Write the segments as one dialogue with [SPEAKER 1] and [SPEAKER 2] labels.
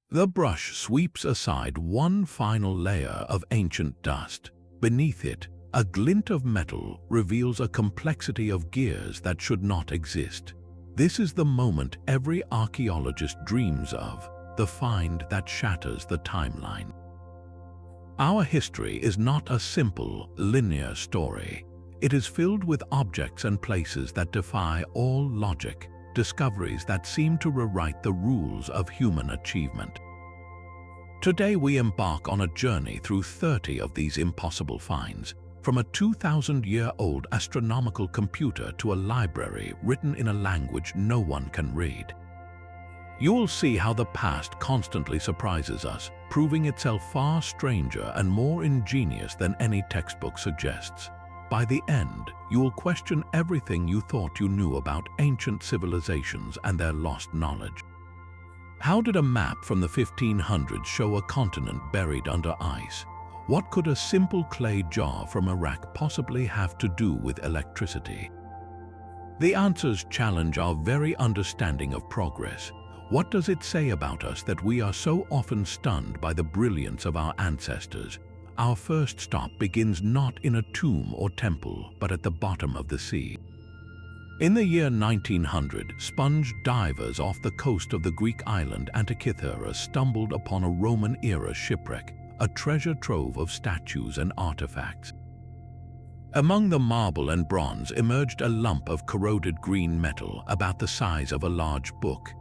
[SPEAKER 1] The brush sweeps aside one final layer of ancient dust. Beneath it, a glint of metal reveals a complexity of gears that should not exist. This is the moment every archaeologist dreams of, the find that shatters the timeline. Our history is not a simple, linear story. It is filled with objects and places that defy all logic, discoveries that seem to rewrite the rules of human achievement. Today we embark on a journey through 30 of these impossible finds, from a 2,000-year-old astronomical computer to a library written in a language no one can read. You will see how the past constantly surprises us, proving itself far stranger and more ingenious than any textbook suggests. By the end, you will question everything you thought you knew about ancient civilizations and their lost knowledge. How did a map from the 1500s show a continent buried under ice? What could a simple clay jar from Iraq possibly have to do with electricity? The answers challenge our very understanding of progress. What does it say about us that we are so often stunned by the brilliance of our ancestors? Our first stop begins not in a tomb or temple, but at the bottom of the sea. In the year 1900, sponge divers off the coast of the Greek island Antikythera stumbled upon a Roman-era shipwreck, a treasure trove of statues and artifacts. Among the marble and bronze emerged a lump of corroded green metal about the size of a large book.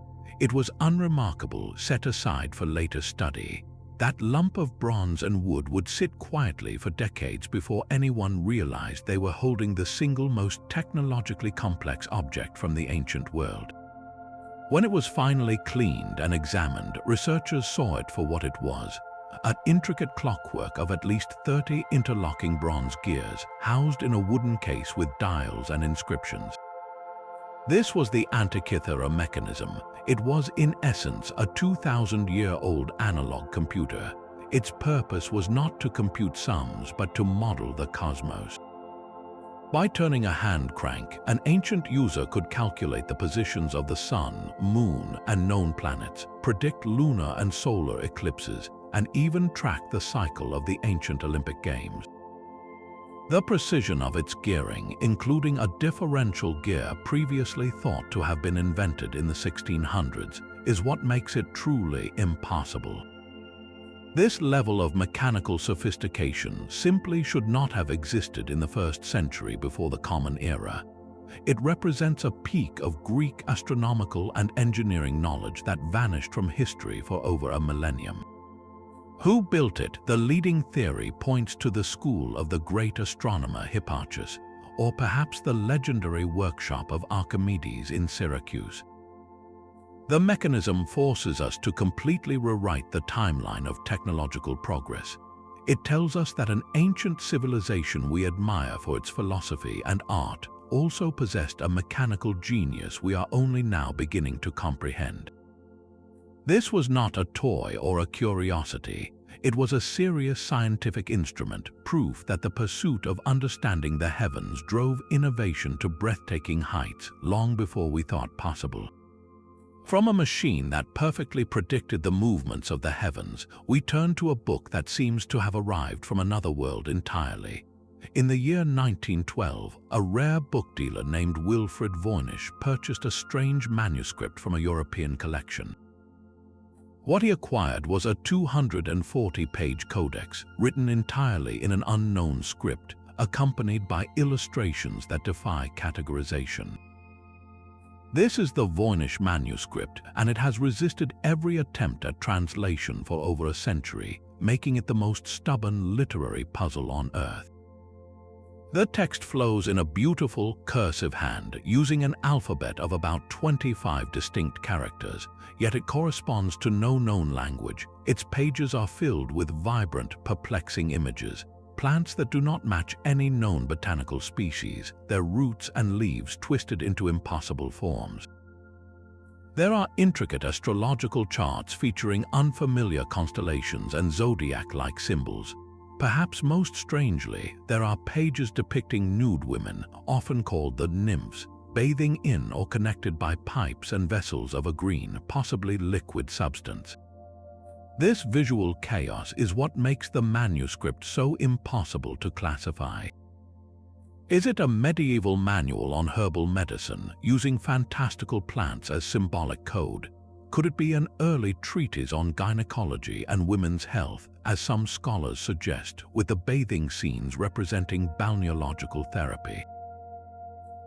[SPEAKER 1] It was unremarkable, set aside for later study. That lump of bronze and wood would sit quietly for decades before anyone realized they were holding the single most technologically complex object from the ancient world. When it was finally cleaned and examined, researchers saw it for what it was: an intricate clockwork of at least 30 interlocking bronze gears, housed in a wooden case with dials and inscriptions. This was the Antikythera Mechanism. It was, in essence, a 2,000-year-old analog computer. Its purpose was not to compute sums, but to model the cosmos. By turning a hand crank, an ancient user could calculate the positions of the sun, moon, and known planets, predict lunar and solar eclipses, and even track the cycle of the ancient Olympic Games. The precision of its gearing, including a differential gear previously thought to have been invented in the 1600s, is what makes it truly impossible. This level of mechanical sophistication simply should not have existed in the 1st century before the Common Era. It represents a peak of Greek astronomical and engineering knowledge that vanished from history for over a millennium. Who built it? The leading theory points to the school of the great astronomer Hipparchus, or perhaps the legendary workshop of Archimedes in Syracuse. The mechanism forces us to completely rewrite the timeline of technological progress. It tells us that an ancient civilization we admire for its philosophy and art also possessed a mechanical genius we are only now beginning to comprehend. This was not a toy or a curiosity. It was a serious scientific instrument, proof that the pursuit of understanding the heavens drove innovation to breathtaking heights long before we thought possible. From a machine that perfectly predicted the movements of the heavens, we turn to a book that seems to have arrived from another world entirely. In the year 1912, a rare book dealer named Wilfred Voynich purchased a strange manuscript from a European collection. What he acquired was a 240-page codex, written entirely in an unknown script, accompanied by illustrations that defy categorization. This is the Voynich Manuscript, and it has resisted every attempt at translation for over a century, making it the most stubborn literary puzzle on Earth. The text flows in a beautiful, cursive hand, using an alphabet of about 25 distinct characters, yet it corresponds to no known language. Its pages are filled with vibrant, perplexing images, plants that do not match any known botanical species, their roots and leaves twisted into impossible forms. There are intricate astrological charts featuring unfamiliar constellations and zodiac-like symbols. Perhaps most strangely, there are pages depicting nude women, often called the nymphs, bathing in or connected by pipes and vessels of a green, possibly liquid substance. This visual chaos is what makes the manuscript so impossible to classify. Is it a medieval manual on herbal medicine using fantastical plants as symbolic code? Could it be an early treatise on gynecology and women's health, as some scholars suggest, with the bathing scenes representing balneological therapy?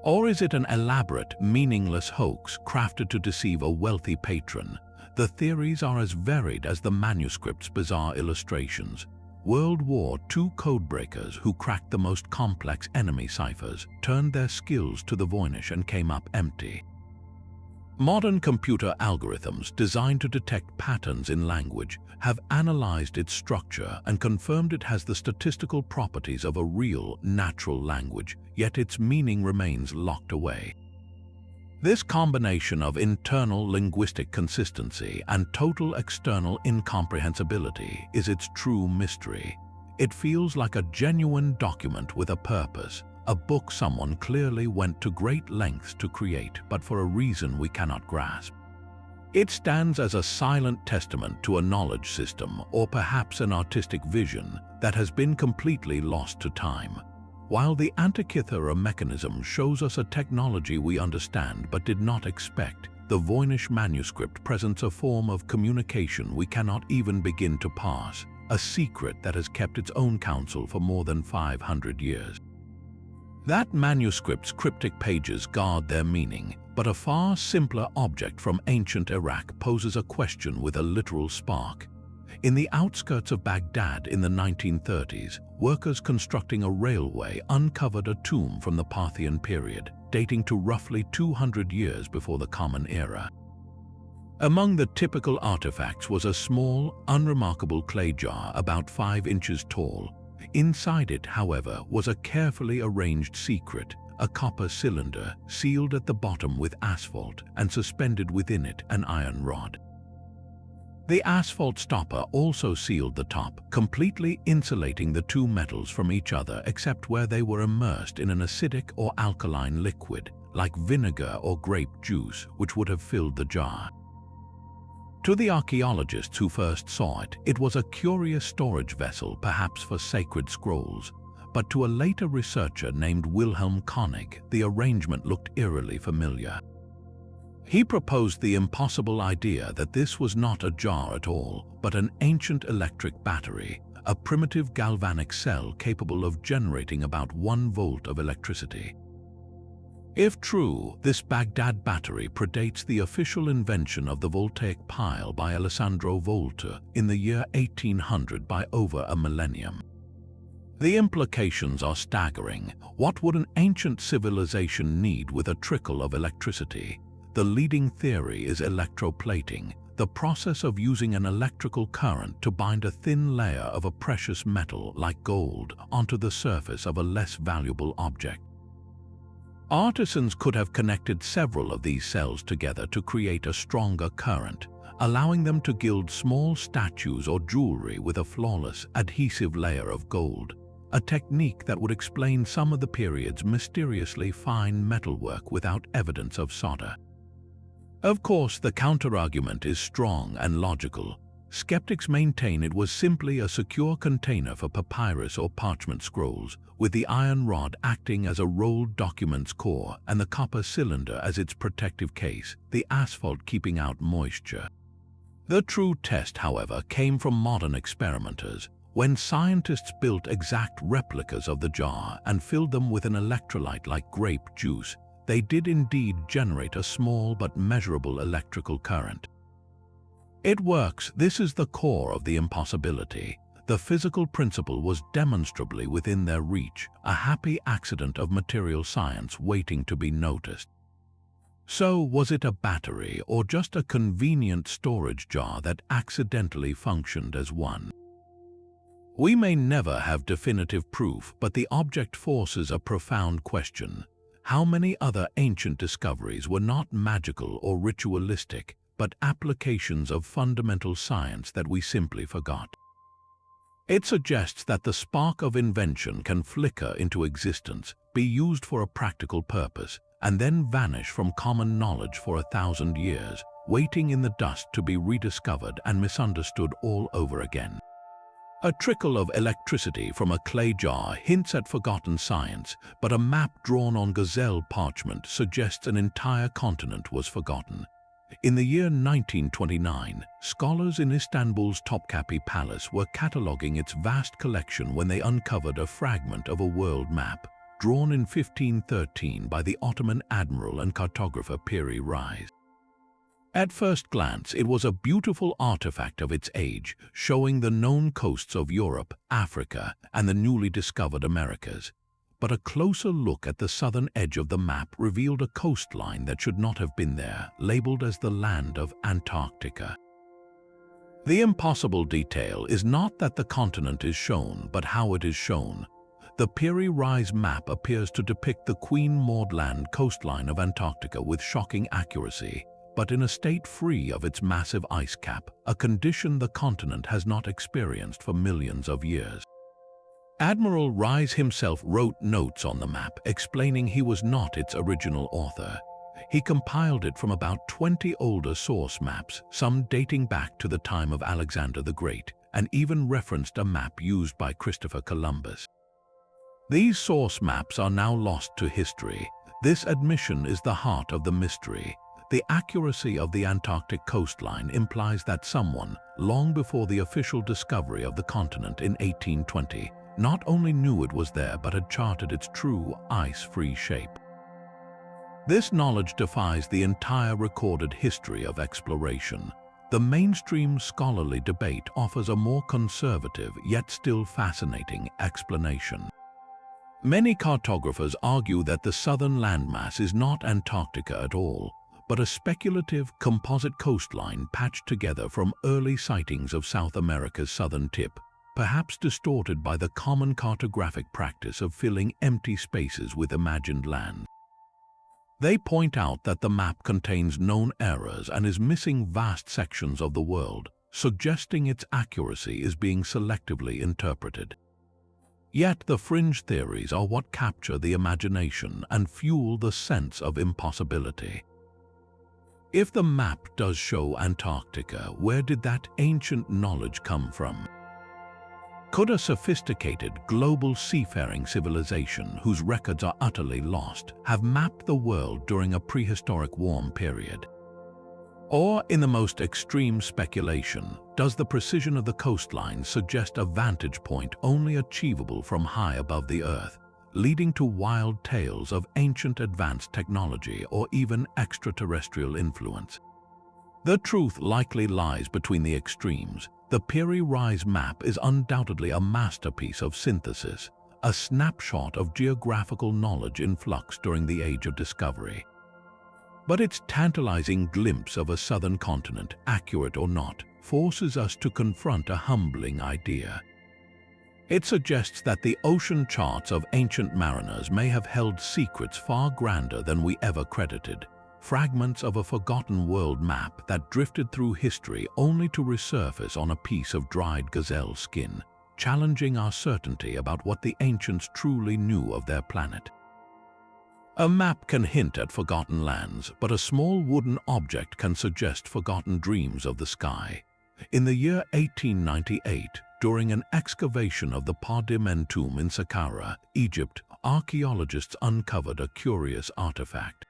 [SPEAKER 1] Or is it an elaborate, meaningless hoax crafted to deceive a wealthy patron? The theories are as varied as the manuscript's bizarre illustrations. World War II codebreakers who cracked the most complex enemy ciphers turned their skills to the Voynich and came up empty. Modern computer algorithms designed to detect patterns in language have analyzed its structure and confirmed it has the statistical properties of a real, natural language, yet its meaning remains locked away. This combination of internal linguistic consistency and total external incomprehensibility is its true mystery. It feels like a genuine document with a purpose, a book someone clearly went to great lengths to create, but for a reason we cannot grasp. It stands as a silent testament to a knowledge system, or perhaps an artistic vision, that has been completely lost to time. While the Antikythera Mechanism shows us a technology we understand but did not expect, the Voynich Manuscript presents a form of communication we cannot even begin to parse, a secret that has kept its own counsel for more than 500 years. That manuscript's cryptic pages guard their meaning, but a far simpler object from ancient Iraq poses a question with a literal spark. In the outskirts of Baghdad in the 1930s, workers constructing a railway uncovered a tomb from the Parthian period, dating to roughly 200 years before the Common Era. Among the typical artifacts was a small, unremarkable clay jar about 5 inches tall. Inside it, however, was a carefully arranged secret, a copper cylinder sealed at the bottom with asphalt and suspended within it an iron rod. The asphalt stopper also sealed the top, completely insulating the two metals from each other except where they were immersed in an acidic or alkaline liquid, like vinegar or grape juice, which would have filled the jar. To the archaeologists who first saw it, it was a curious storage vessel, perhaps for sacred scrolls. But to a later researcher named Wilhelm Koenig, the arrangement looked eerily familiar. He proposed the impossible idea that this was not a jar at all, but an ancient electric battery, a primitive galvanic cell capable of generating about 1 volt of electricity. If true, this Baghdad Battery predates the official invention of the voltaic pile by Alessandro Volta in the year 1800 by over a millennium. The implications are staggering. What would an ancient civilization need with a trickle of electricity? The leading theory is electroplating, the process of using an electrical current to bind a thin layer of a precious metal like gold onto the surface of a less valuable object. Artisans could have connected several of these cells together to create a stronger current, allowing them to gild small statues or jewelry with a flawless, adhesive layer of gold, a technique that would explain some of the period's mysteriously fine metalwork without evidence of solder. Of course, the counterargument is strong and logical. Skeptics maintain it was simply a secure container for papyrus or parchment scrolls, with the iron rod acting as a rolled document's core and the copper cylinder as its protective case, the asphalt keeping out moisture. The true test, however, came from modern experimenters. When scientists built exact replicas of the jar and filled them with an electrolyte like grape juice, they did indeed generate a small but measurable electrical current. It works. This is the core of the impossibility. The physical principle was demonstrably within their reach, a happy accident of material science waiting to be noticed. So, was it a battery or just a convenient storage jar that accidentally functioned as one? We may never have definitive proof, but the object forces a profound question. How many other ancient discoveries were not magical or ritualistic, but applications of fundamental science that we simply forgot? It suggests that the spark of invention can flicker into existence, be used for a practical purpose, and then vanish from common knowledge for 1,000 years, waiting in the dust to be rediscovered and misunderstood all over again. A trickle of electricity from a clay jar hints at forgotten science, but a map drawn on gazelle parchment suggests an entire continent was forgotten. In the year 1929, scholars in Istanbul's Topkapi Palace were cataloguing its vast collection when they uncovered a fragment of a world map, drawn in 1513 by the Ottoman admiral and cartographer Piri Reis. At first glance, it was a beautiful artifact of its age, showing the known coasts of Europe, Africa, and the newly discovered Americas. But a closer look at the southern edge of the map revealed a coastline that should not have been there, labeled as the land of Antarctica. The impossible detail is not that the continent is shown, but how it is shown. The Piri Reis Map appears to depict the Queen Maud Land coastline of Antarctica with shocking accuracy, but in a state free of its massive ice cap, a condition the continent has not experienced for millions of years. Admiral Reis himself wrote notes on the map explaining he was not its original author. He compiled it from about 20 older source maps, some dating back to the time of Alexander the Great, and even referenced a map used by Christopher Columbus. These source maps are now lost to history. This admission is the heart of the mystery. The accuracy of the Antarctic coastline implies that someone, long before the official discovery of the continent in 1820, not only knew it was there but had charted its true, ice-free shape. This knowledge defies the entire recorded history of exploration. The mainstream scholarly debate offers a more conservative yet still fascinating explanation. Many cartographers argue that the southern landmass is not Antarctica at all, but a speculative composite coastline patched together from early sightings of South America's southern tip, perhaps distorted by the common cartographic practice of filling empty spaces with imagined land. They point out that the map contains known errors and is missing vast sections of the world, suggesting its accuracy is being selectively interpreted. Yet the fringe theories are what capture the imagination and fuel the sense of impossibility. If the map does show Antarctica, where did that ancient knowledge come from? Could a sophisticated global seafaring civilization, whose records are utterly lost, have mapped the world during a prehistoric warm period? Or, in the most extreme speculation, does the precision of the coastline suggest a vantage point only achievable from high above the Earth, leading to wild tales of ancient advanced technology or even extraterrestrial influence? The truth likely lies between the extremes. The Piri Reis Map is undoubtedly a masterpiece of synthesis, a snapshot of geographical knowledge in flux during the Age of Discovery. But its tantalizing glimpse of a southern continent, accurate or not, forces us to confront a humbling idea. It suggests that the ocean charts of ancient mariners may have held secrets far grander than we ever credited, fragments of a forgotten world map that drifted through history only to resurface on a piece of dried gazelle skin, challenging our certainty about what the ancients truly knew of their planet. A map can hint at forgotten lands, but a small wooden object can suggest forgotten dreams of the sky. In the year 1898, during an excavation of the Pardimen tomb in Saqqara, Egypt, archaeologists uncovered a curious artifact.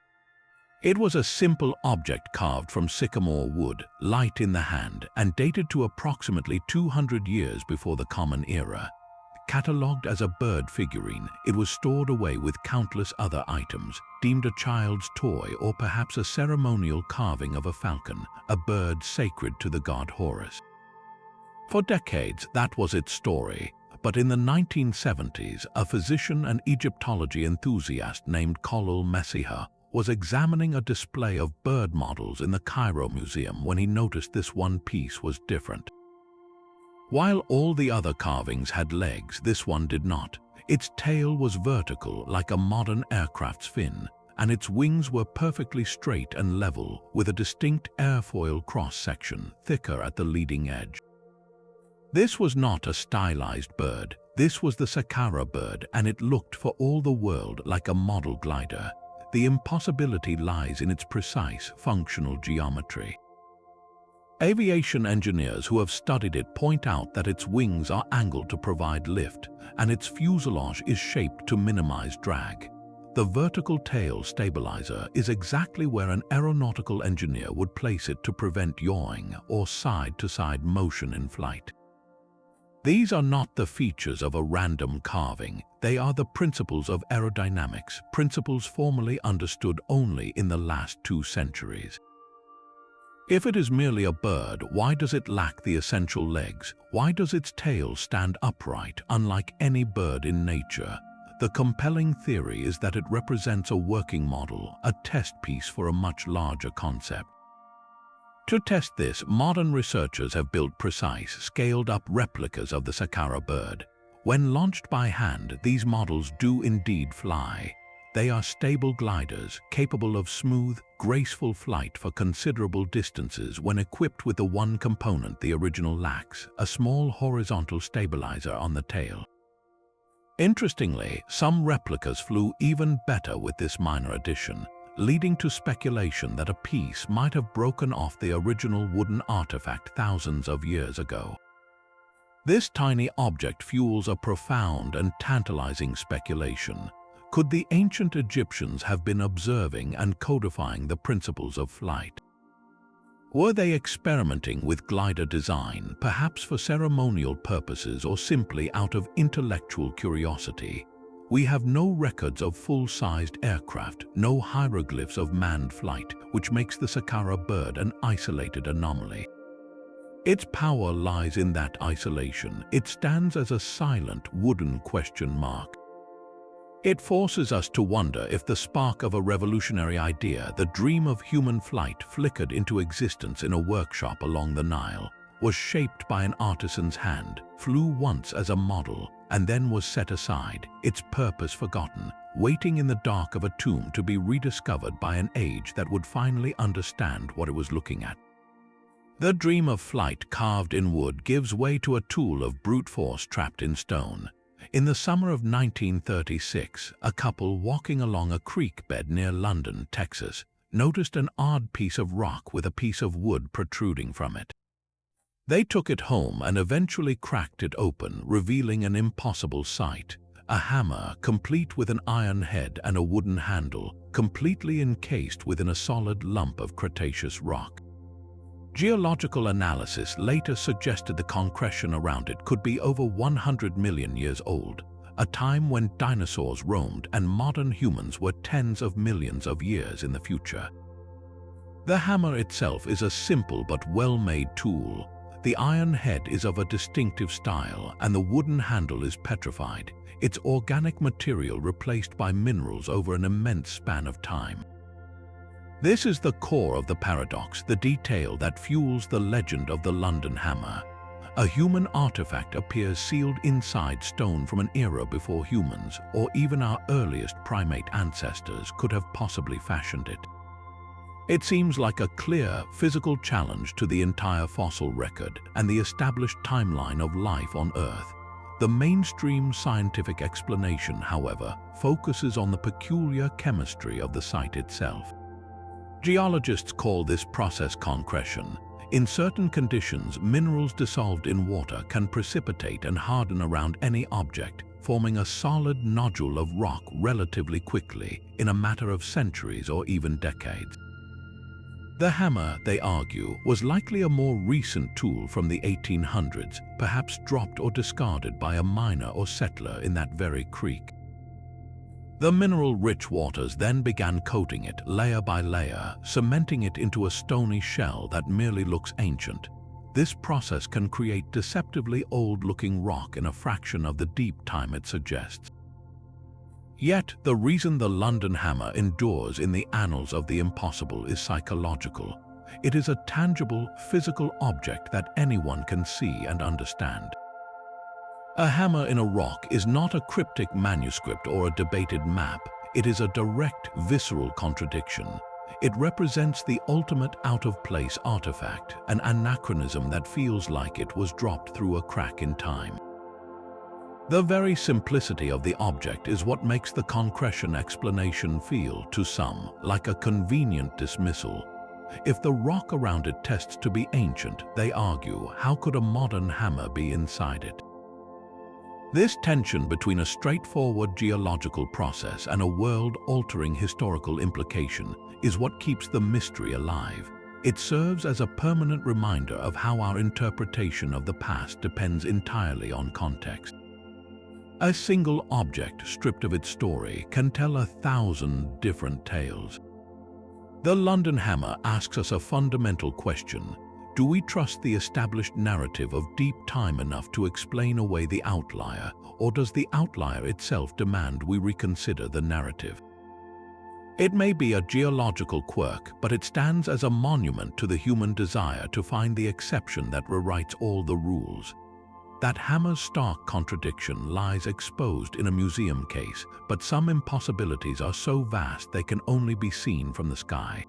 [SPEAKER 1] It was a simple object carved from sycamore wood, light in the hand, and dated to approximately 200 years before the Common Era. Catalogued as a bird figurine, it was stored away with countless other items, deemed a child's toy or perhaps a ceremonial carving of a falcon, a bird sacred to the god Horus. For decades, that was its story, but in the 1970s, a physician and Egyptology enthusiast named Kolul Messiha was examining a display of bird models in the Cairo Museum when he noticed this one piece was different. While all the other carvings had legs, this one did not. Its tail was vertical like a modern aircraft's fin, and its wings were perfectly straight and level, with a distinct airfoil cross-section, thicker at the leading edge. This was not a stylized bird. This was the Saqqara bird, and it looked for all the world like a model glider. The impossibility lies in its precise, functional geometry. Aviation engineers who have studied it point out that its wings are angled to provide lift, and its fuselage is shaped to minimize drag. The vertical tail stabilizer is exactly where an aeronautical engineer would place it to prevent yawing or side-to-side motion in flight. These are not the features of a random carving, they are the principles of aerodynamics, principles formerly understood only in the last 2 centuries. If it is merely a bird, why does it lack the essential legs? Why does its tail stand upright, unlike any bird in nature? The compelling theory is that it represents a working model, a test piece for a much larger concept. To test this, modern researchers have built precise, scaled-up replicas of the Saqqara bird. When launched by hand, these models do indeed fly. They are stable gliders, capable of smooth, graceful flight for considerable distances when equipped with the one component the original lacks, a small horizontal stabilizer on the tail. Interestingly, some replicas flew even better with this minor addition, leading to speculation that a piece might have broken off the original wooden artifact thousands of years ago. This tiny object fuels a profound and tantalizing speculation. Could the ancient Egyptians have been observing and codifying the principles of flight? Were they experimenting with glider design, perhaps for ceremonial purposes or simply out of intellectual curiosity? We have no records of full-sized aircraft, no hieroglyphs of manned flight, which makes the Saqqara bird an isolated anomaly. Its power lies in that isolation. It stands as a silent wooden question mark. It forces us to wonder if the spark of a revolutionary idea, the dream of human flight flickered into existence in a workshop along the Nile, was shaped by an artisan's hand, flew once as a model, and then was set aside, its purpose forgotten, waiting in the dark of a tomb to be rediscovered by an age that would finally understand what it was looking at. The dream of flight carved in wood gives way to a tool of brute force trapped in stone. In the summer of 1936, a couple walking along a creek bed near London, Texas, noticed an odd piece of rock with a piece of wood protruding from it. They took it home and eventually cracked it open, revealing an impossible sight: a hammer complete with an iron head and a wooden handle, completely encased within a solid lump of Cretaceous rock. Geological analysis later suggested the concretion around it could be over 100 million years old, a time when dinosaurs roamed and modern humans were tens of millions of years in the future. The hammer itself is a simple but well-made tool. The iron head is of a distinctive style and the wooden handle is petrified, its organic material replaced by minerals over an immense span of time. This is the core of the paradox, the detail that fuels the legend of the London hammer. A human artifact appears sealed inside stone from an era before humans, or even our earliest primate ancestors, could have possibly fashioned it. It seems like a clear, physical challenge to the entire fossil record and the established timeline of life on Earth. The mainstream scientific explanation, however, focuses on the peculiar chemistry of the site itself. Geologists call this process concretion. In certain conditions, minerals dissolved in water can precipitate and harden around any object, forming a solid nodule of rock relatively quickly, in a matter of centuries or even decades. The hammer, they argue, was likely a more recent tool from the 1800s, perhaps dropped or discarded by a miner or settler in that very creek. The mineral-rich waters then began coating it layer by layer, cementing it into a stony shell that merely looks ancient. This process can create deceptively old-looking rock in a fraction of the deep time it suggests. Yet, the reason the London hammer endures in the annals of the impossible is psychological. It is a tangible, physical object that anyone can see and understand. A hammer in a rock is not a cryptic manuscript or a debated map. It is a direct, visceral contradiction. It represents the ultimate out-of-place artifact, an anachronism that feels like it was dropped through a crack in time. The very simplicity of the object is what makes the concretion explanation feel, to some, like a convenient dismissal. If the rock around it tests to be ancient, they argue, how could a modern hammer be inside it? This tension between a straightforward geological process and a world-altering historical implication is what keeps the mystery alive. It serves as a permanent reminder of how our interpretation of the past depends entirely on context. A single object stripped of its story can tell 1,000 different tales. The London Hammer asks us a fundamental question. Do we trust the established narrative of deep time enough to explain away the outlier, or does the outlier itself demand we reconsider the narrative? It may be a geological quirk, but it stands as a monument to the human desire to find the exception that rewrites all the rules. That hammer's stark contradiction lies exposed in a museum case, but some impossibilities are so vast they can only be seen from the sky.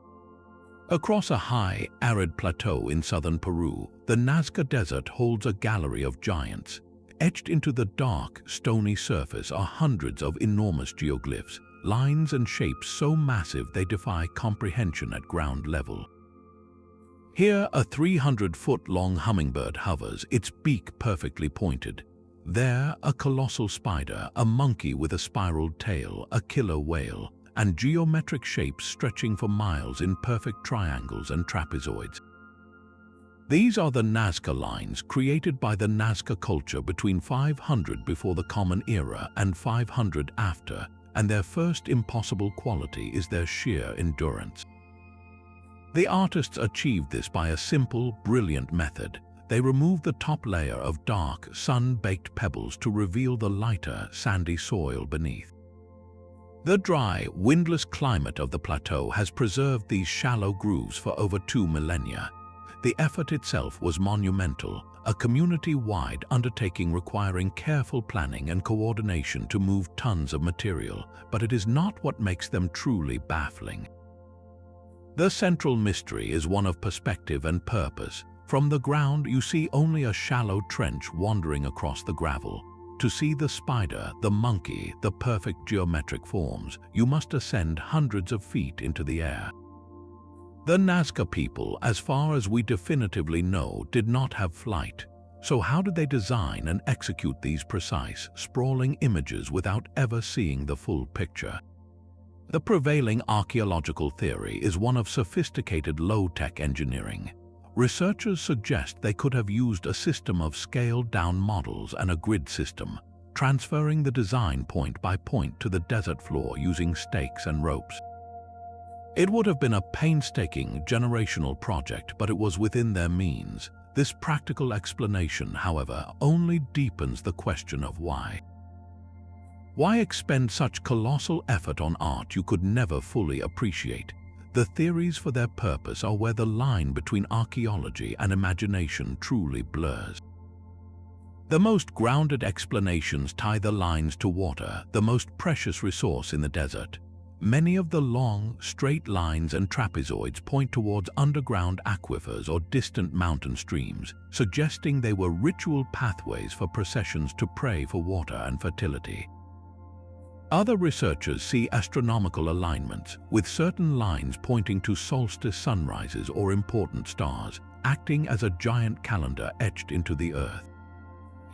[SPEAKER 1] Across a high, arid plateau in southern Peru, the Nazca Desert holds a gallery of giants. Etched into the dark, stony surface are hundreds of enormous geoglyphs, lines and shapes so massive they defy comprehension at ground level. Here, a 300-foot-long hummingbird hovers, its beak perfectly pointed. There, a colossal spider, a monkey with a spiraled tail, a killer whale, and geometric shapes stretching for miles in perfect triangles and trapezoids. These are the Nazca Lines, created by the Nazca culture between 500 before the Common Era and 500 after, and their first impossible quality is their sheer endurance. The artists achieved this by a simple, brilliant method. They removed the top layer of dark, sun-baked pebbles to reveal the lighter, sandy soil beneath. The dry, windless climate of the plateau has preserved these shallow grooves for over 2 millennia. The effort itself was monumental, a community-wide undertaking requiring careful planning and coordination to move tons of material, but it is not what makes them truly baffling. The central mystery is one of perspective and purpose. From the ground, you see only a shallow trench wandering across the gravel. To see the spider, the monkey, the perfect geometric forms, you must ascend hundreds of feet into the air. The Nazca people, as far as we definitively know, did not have flight. So how did they design and execute these precise, sprawling images without ever seeing the full picture? The prevailing archaeological theory is one of sophisticated low-tech engineering. Researchers suggest they could have used a system of scaled-down models and a grid system, transferring the design point by point to the desert floor using stakes and ropes. It would have been a painstaking, generational project, but it was within their means. This practical explanation, however, only deepens the question of why. Why expend such colossal effort on art you could never fully appreciate? The theories for their purpose are where the line between archaeology and imagination truly blurs. The most grounded explanations tie the lines to water, the most precious resource in the desert. Many of the long, straight lines and trapezoids point towards underground aquifers or distant mountain streams, suggesting they were ritual pathways for processions to pray for water and fertility. Other researchers see astronomical alignments, with certain lines pointing to solstice sunrises or important stars, acting as a giant calendar etched into the earth.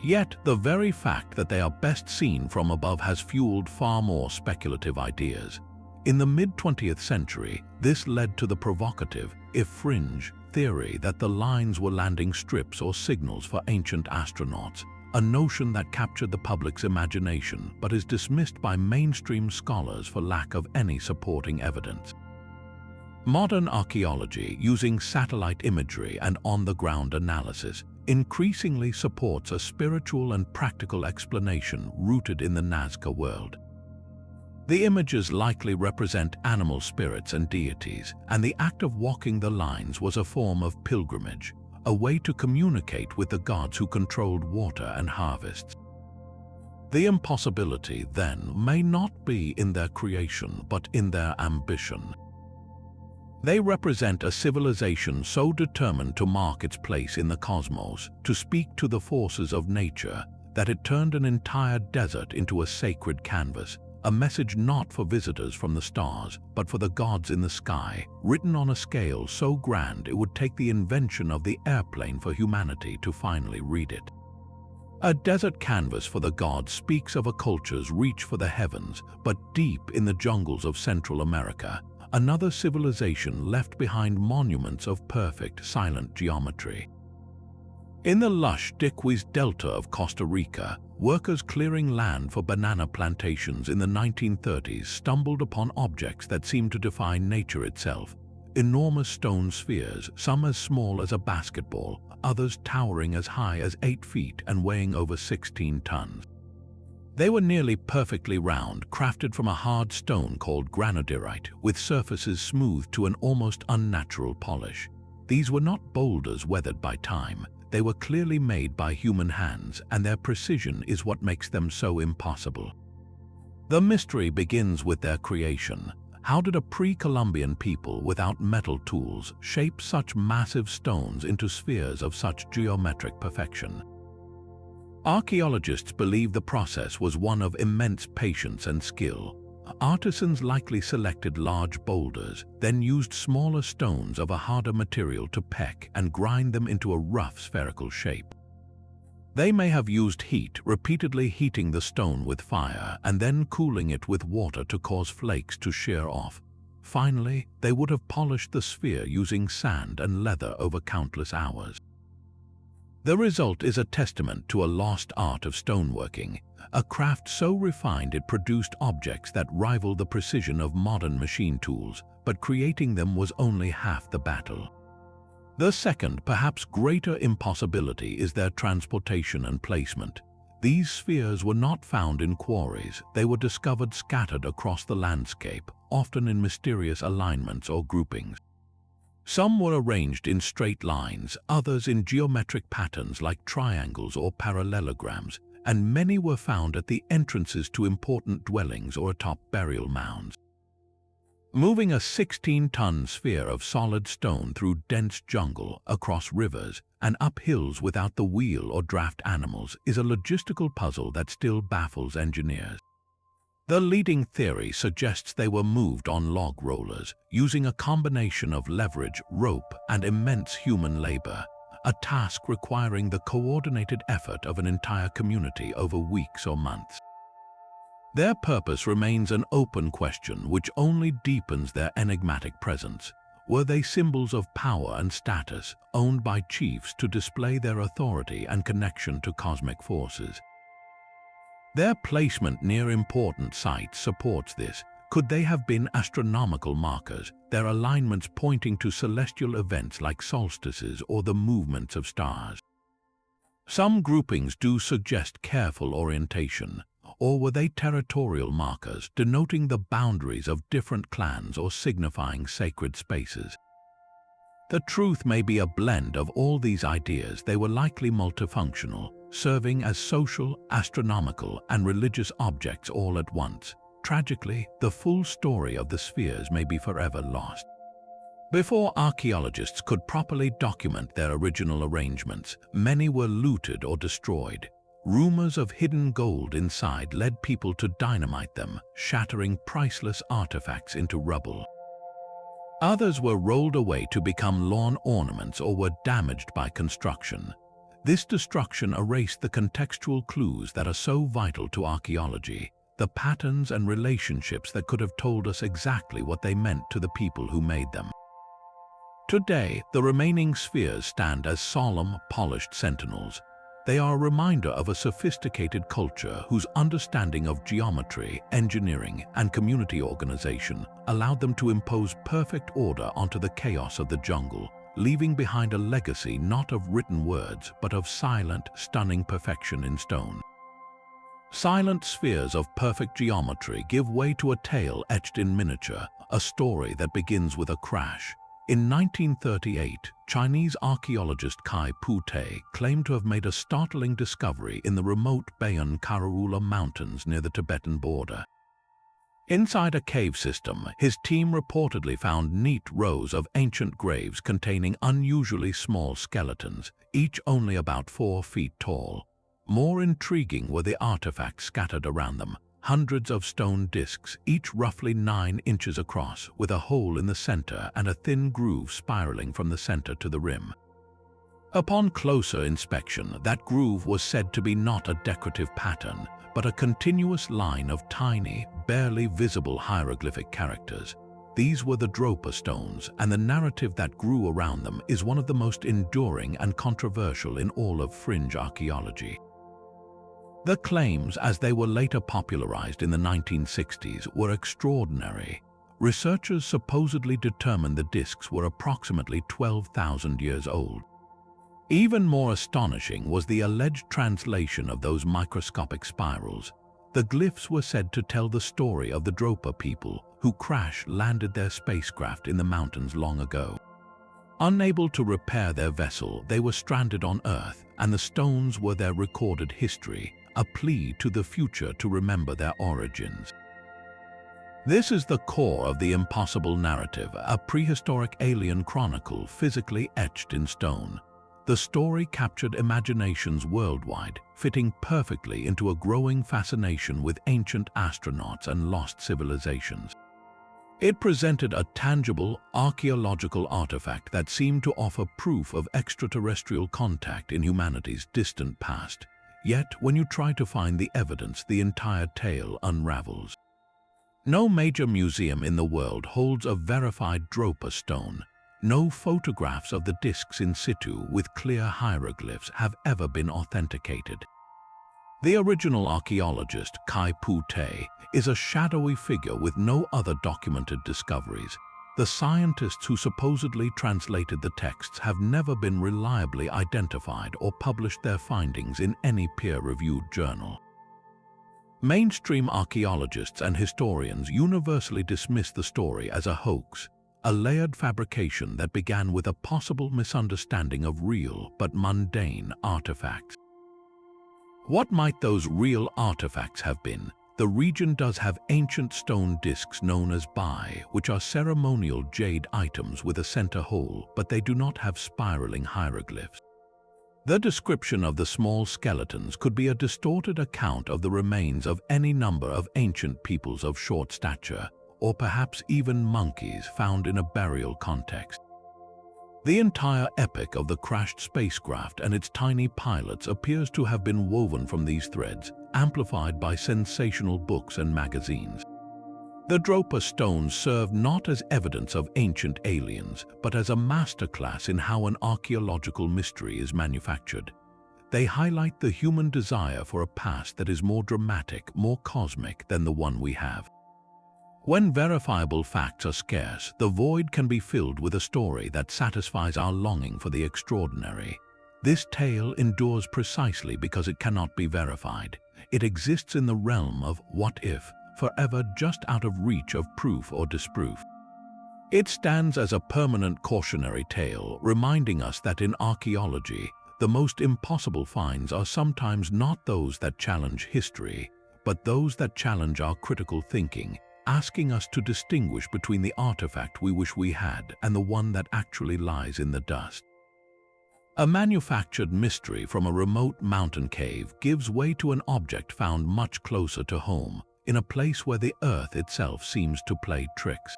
[SPEAKER 1] Yet, the very fact that they are best seen from above has fueled far more speculative ideas. In the mid-20th century, this led to the provocative, if fringe, theory that the lines were landing strips or signals for ancient astronauts, a notion that captured the public's imagination but is dismissed by mainstream scholars for lack of any supporting evidence. Modern archaeology, using satellite imagery and on-the-ground analysis, increasingly supports a spiritual and practical explanation rooted in the Nazca world. The images likely represent animal spirits and deities, and the act of walking the lines was a form of pilgrimage, a way to communicate with the gods who controlled water and harvests. The impossibility, then, may not be in their creation, but in their ambition. They represent a civilization so determined to mark its place in the cosmos, to speak to the forces of nature, that it turned an entire desert into a sacred canvas, a message not for visitors from the stars, but for the gods in the sky, written on a scale so grand it would take the invention of the airplane for humanity to finally read it. A desert canvas for the gods speaks of a culture's reach for the heavens, but deep in the jungles of Central America, another civilization left behind monuments of perfect, silent geometry. In the lush Diquis Delta of Costa Rica, workers clearing land for banana plantations in the 1930s stumbled upon objects that seemed to defy nature itself. Enormous stone spheres, some as small as a basketball, others towering as high as 8 feet and weighing over 16 tons. They were nearly perfectly round, crafted from a hard stone called granodiorite, with surfaces smoothed to an almost unnatural polish. These were not boulders weathered by time. They were clearly made by human hands, and their precision is what makes them so impossible. The mystery begins with their creation. How did a pre-Columbian people without metal tools shape such massive stones into spheres of such geometric perfection? Archaeologists believe the process was one of immense patience and skill. Artisans likely selected large boulders, then used smaller stones of a harder material to peck and grind them into a rough spherical shape. They may have used heat, repeatedly heating the stone with fire and then cooling it with water to cause flakes to shear off. Finally, they would have polished the sphere using sand and leather over countless hours. The result is a testament to a lost art of stoneworking, a craft so refined it produced objects that rival the precision of modern machine tools, but creating them was only half the battle. The second, perhaps greater impossibility is their transportation and placement. These spheres were not found in quarries, they were discovered scattered across the landscape, often in mysterious alignments or groupings. Some were arranged in straight lines, others in geometric patterns like triangles or parallelograms, and many were found at the entrances to important dwellings or atop burial mounds. Moving a 16-ton sphere of solid stone through dense jungle, across rivers, and up hills without the wheel or draft animals is a logistical puzzle that still baffles engineers. The leading theory suggests they were moved on log rollers, using a combination of leverage, rope, and immense human labor, a task requiring the coordinated effort of an entire community over weeks or months. Their purpose remains an open question which only deepens their enigmatic presence. Were they symbols of power and status, owned by chiefs to display their authority and connection to cosmic forces? Their placement near important sites supports this. Could they have been astronomical markers, their alignments pointing to celestial events like solstices or the movements of stars? Some groupings do suggest careful orientation. Or were they territorial markers, denoting the boundaries of different clans or signifying sacred spaces? The truth may be a blend of all these ideas. They were likely multifunctional, serving as social, astronomical, and religious objects all at once. Tragically, the full story of the spheres may be forever lost. Before archaeologists could properly document their original arrangements, many were looted or destroyed. Rumors of hidden gold inside led people to dynamite them, shattering priceless artifacts into rubble. Others were rolled away to become lawn ornaments or were damaged by construction. This destruction erased the contextual clues that are so vital to archaeology, the patterns and relationships that could have told us exactly what they meant to the people who made them. Today, the remaining spheres stand as solemn, polished sentinels. They are a reminder of a sophisticated culture whose understanding of geometry, engineering, and community organization allowed them to impose perfect order onto the chaos of the jungle, leaving behind a legacy not of written words but of silent, stunning perfection in stone. Silent spheres of perfect geometry give way to a tale etched in miniature, a story that begins with a crash. In 1938, Chinese archaeologist Kai Pu-te claimed to have made a startling discovery in the remote Bayon Karaula Mountains near the Tibetan border. Inside a cave system, his team reportedly found neat rows of ancient graves containing unusually small skeletons, each only about 4 feet tall. More intriguing were the artifacts scattered around them, hundreds of stone discs, each roughly 9 inches across, with a hole in the center and a thin groove spiraling from the center to the rim. Upon closer inspection, that groove was said to be not a decorative pattern, but a continuous line of tiny, barely visible hieroglyphic characters. These were the Dropa stones, and the narrative that grew around them is one of the most enduring and controversial in all of fringe archaeology. The claims, as they were later popularized in the 1960s, were extraordinary. Researchers supposedly determined the discs were approximately 12,000 years old. Even more astonishing was the alleged translation of those microscopic spirals. The glyphs were said to tell the story of the Dropa people who crash-landed their spacecraft in the mountains long ago. Unable to repair their vessel, they were stranded on Earth, and the stones were their recorded history, a plea to the future to remember their origins. This is the core of the impossible narrative, a prehistoric alien chronicle physically etched in stone. The story captured imaginations worldwide, fitting perfectly into a growing fascination with ancient astronauts and lost civilizations. It presented a tangible, archaeological artifact that seemed to offer proof of extraterrestrial contact in humanity's distant past. Yet, when you try to find the evidence, the entire tale unravels. No major museum in the world holds a verified Dropa stone. No photographs of the discs in situ with clear hieroglyphs have ever been authenticated. The original archaeologist, Kai Pu Te, is a shadowy figure with no other documented discoveries. The scientists who supposedly translated the texts have never been reliably identified or published their findings in any peer-reviewed journal. Mainstream archaeologists and historians universally dismiss the story as a hoax, a layered fabrication that began with a possible misunderstanding of real but mundane artifacts. What might those real artifacts have been? The region does have ancient stone discs known as bai, which are ceremonial jade items with a center hole, but they do not have spiraling hieroglyphs. The description of the small skeletons could be a distorted account of the remains of any number of ancient peoples of short stature, or perhaps even monkeys found in a burial context. The entire epic of the crashed spacecraft and its tiny pilots appears to have been woven from these threads, amplified by sensational books and magazines. The Dropa stones serve not as evidence of ancient aliens, but as a masterclass in how an archaeological mystery is manufactured. They highlight the human desire for a past that is more dramatic, more cosmic than the one we have. When verifiable facts are scarce, the void can be filled with a story that satisfies our longing for the extraordinary. This tale endures precisely because it cannot be verified. It exists in the realm of what if, forever just out of reach of proof or disproof. It stands as a permanent cautionary tale, reminding us that in archaeology, the most impossible finds are sometimes not those that challenge history, but those that challenge our critical thinking, asking us to distinguish between the artifact we wish we had and the one that actually lies in the dust. A manufactured mystery from a remote mountain cave gives way to an object found much closer to home, in a place where the earth itself seems to play tricks.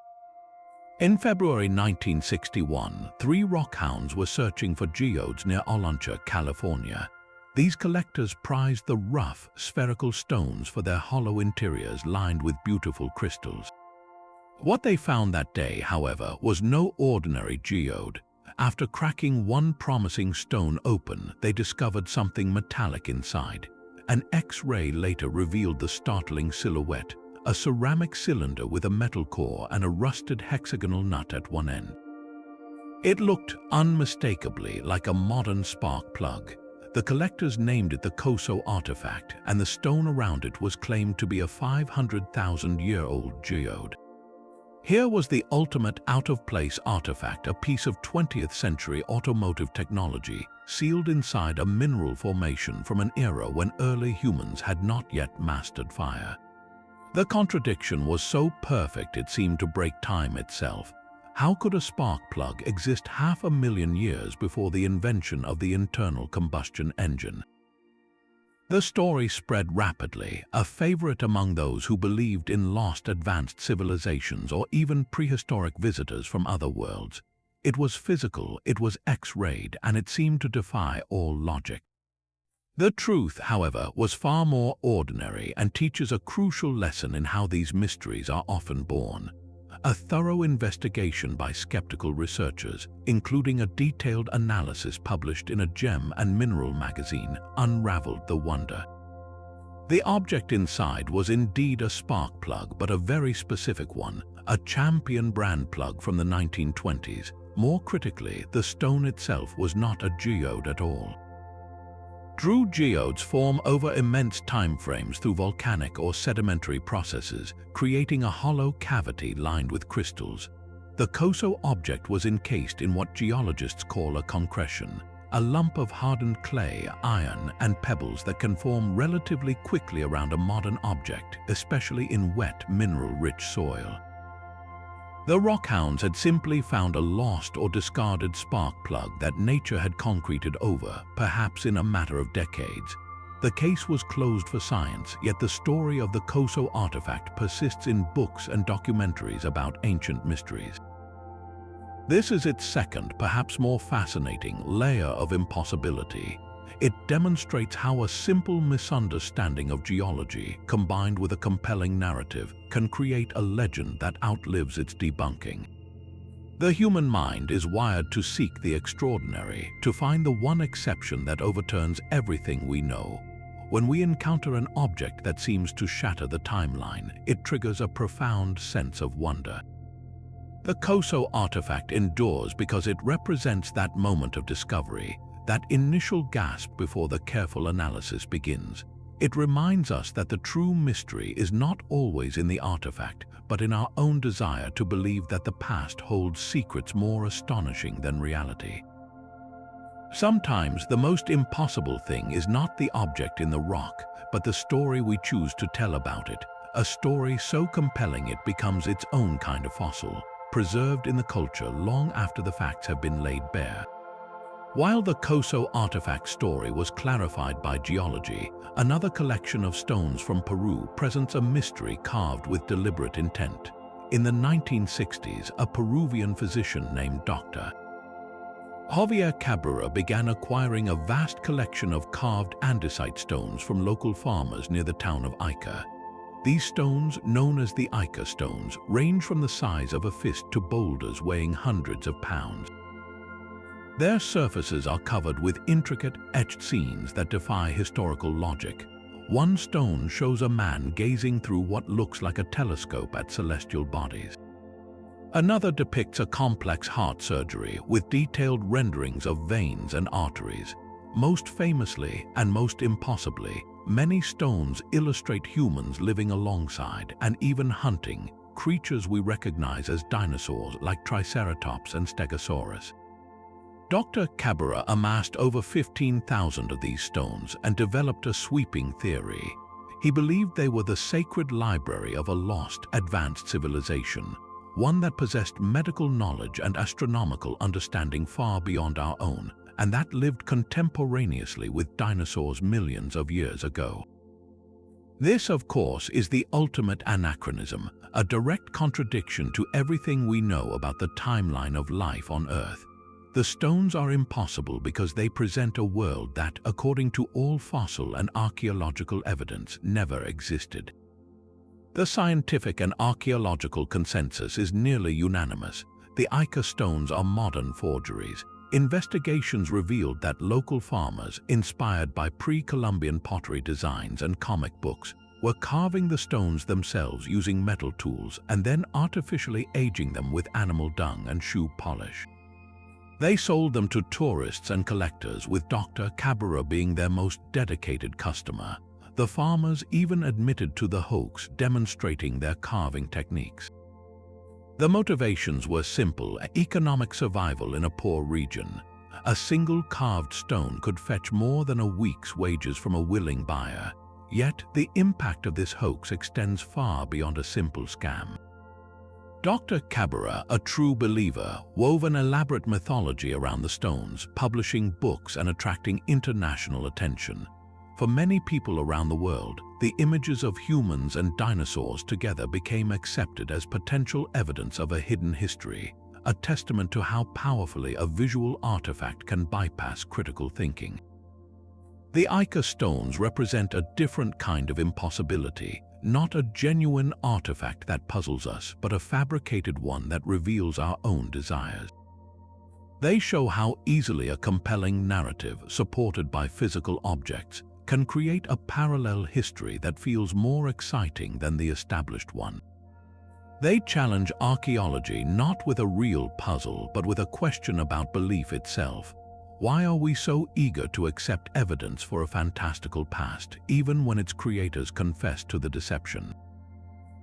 [SPEAKER 1] In February 1961, 3 rockhounds were searching for geodes near Olancha, California. These collectors prized the rough, spherical stones for their hollow interiors lined with beautiful crystals. What they found that day, however, was no ordinary geode. After cracking one promising stone open, they discovered something metallic inside. An X-ray later revealed the startling silhouette, a ceramic cylinder with a metal core and a rusted hexagonal nut at one end. It looked unmistakably like a modern spark plug. The collectors named it the Koso artifact, and the stone around it was claimed to be a 500,000-year-old geode. Here was the ultimate out-of-place artifact, a piece of 20th-century automotive technology, sealed inside a mineral formation from an era when early humans had not yet mastered fire. The contradiction was so perfect it seemed to break time itself. How could a spark plug exist 500,000 years before the invention of the internal combustion engine? The story spread rapidly, a favorite among those who believed in lost advanced civilizations or even prehistoric visitors from other worlds. It was physical, it was X-rayed, and it seemed to defy all logic. The truth, however, was far more ordinary and teaches a crucial lesson in how these mysteries are often born. A thorough investigation by skeptical researchers, including a detailed analysis published in a gem and mineral magazine, unraveled the wonder. The object inside was indeed a spark plug, but a very specific one, a champion brand plug from the 1920s. More critically, the stone itself was not a geode at all. True geodes form over immense timeframes through volcanic or sedimentary processes, creating a hollow cavity lined with crystals. The Koso object was encased in what geologists call a concretion, a lump of hardened clay, iron, and pebbles that can form relatively quickly around a modern object, especially in wet, mineral-rich soil. The rockhounds had simply found a lost or discarded spark plug that nature had concreted over, perhaps in a matter of decades. The case was closed for science, yet the story of the Koso artifact persists in books and documentaries about ancient mysteries. This is its second, perhaps more fascinating, layer of impossibility. It demonstrates how a simple misunderstanding of geology, combined with a compelling narrative, can create a legend that outlives its debunking. The human mind is wired to seek the extraordinary, to find the one exception that overturns everything we know. When we encounter an object that seems to shatter the timeline, it triggers a profound sense of wonder. The Koso artifact endures because it represents that moment of discovery, that initial gasp before the careful analysis begins. It reminds us that the true mystery is not always in the artifact, but in our own desire to believe that the past holds secrets more astonishing than reality. Sometimes the most impossible thing is not the object in the rock, but the story we choose to tell about it, a story so compelling it becomes its own kind of fossil, preserved in the culture long after the facts have been laid bare. While the Koso artifact story was clarified by geology, another collection of stones from Peru presents a mystery carved with deliberate intent. In the 1960s, a Peruvian physician named Dr. Javier Cabrera began acquiring a vast collection of carved andesite stones from local farmers near the town of Ica. These stones, known as the Ica stones, range from the size of a fist to boulders weighing hundreds of pounds. Their surfaces are covered with intricate, etched scenes that defy historical logic. One stone shows a man gazing through what looks like a telescope at celestial bodies. Another depicts a complex heart surgery with detailed renderings of veins and arteries. Most famously, and most impossibly, many stones illustrate humans living alongside and even hunting creatures we recognize as dinosaurs like Triceratops and Stegosaurus. Dr. Cabrera amassed over 15,000 of these stones and developed a sweeping theory. He believed they were the sacred library of a lost, advanced civilization, one that possessed medical knowledge and astronomical understanding far beyond our own, and that lived contemporaneously with dinosaurs millions of years ago. This, of course, is the ultimate anachronism, a direct contradiction to everything we know about the timeline of life on Earth. The stones are impossible because they present a world that, according to all fossil and archaeological evidence, never existed. The scientific and archaeological consensus is nearly unanimous. The Ica stones are modern forgeries. Investigations revealed that local farmers, inspired by pre-Columbian pottery designs and comic books, were carving the stones themselves using metal tools and then artificially aging them with animal dung and shoe polish. They sold them to tourists and collectors, with Dr. Cabrera being their most dedicated customer. The farmers even admitted to the hoax, demonstrating their carving techniques. The motivations were simple: economic survival in a poor region. A single carved stone could fetch more than a week's wages from a willing buyer. Yet, the impact of this hoax extends far beyond a simple scam. Dr. Cabrera, a true believer, wove an elaborate mythology around the stones, publishing books and attracting international attention. For many people around the world, the images of humans and dinosaurs together became accepted as potential evidence of a hidden history, a testament to how powerfully a visual artifact can bypass critical thinking. The Ica stones represent a different kind of impossibility, not a genuine artifact that puzzles us, but a fabricated one that reveals our own desires. They show how easily a compelling narrative, supported by physical objects, can create a parallel history that feels more exciting than the established one. They challenge archaeology not with a real puzzle, but with a question about belief itself. Why are we so eager to accept evidence for a fantastical past, even when its creators confess to the deception?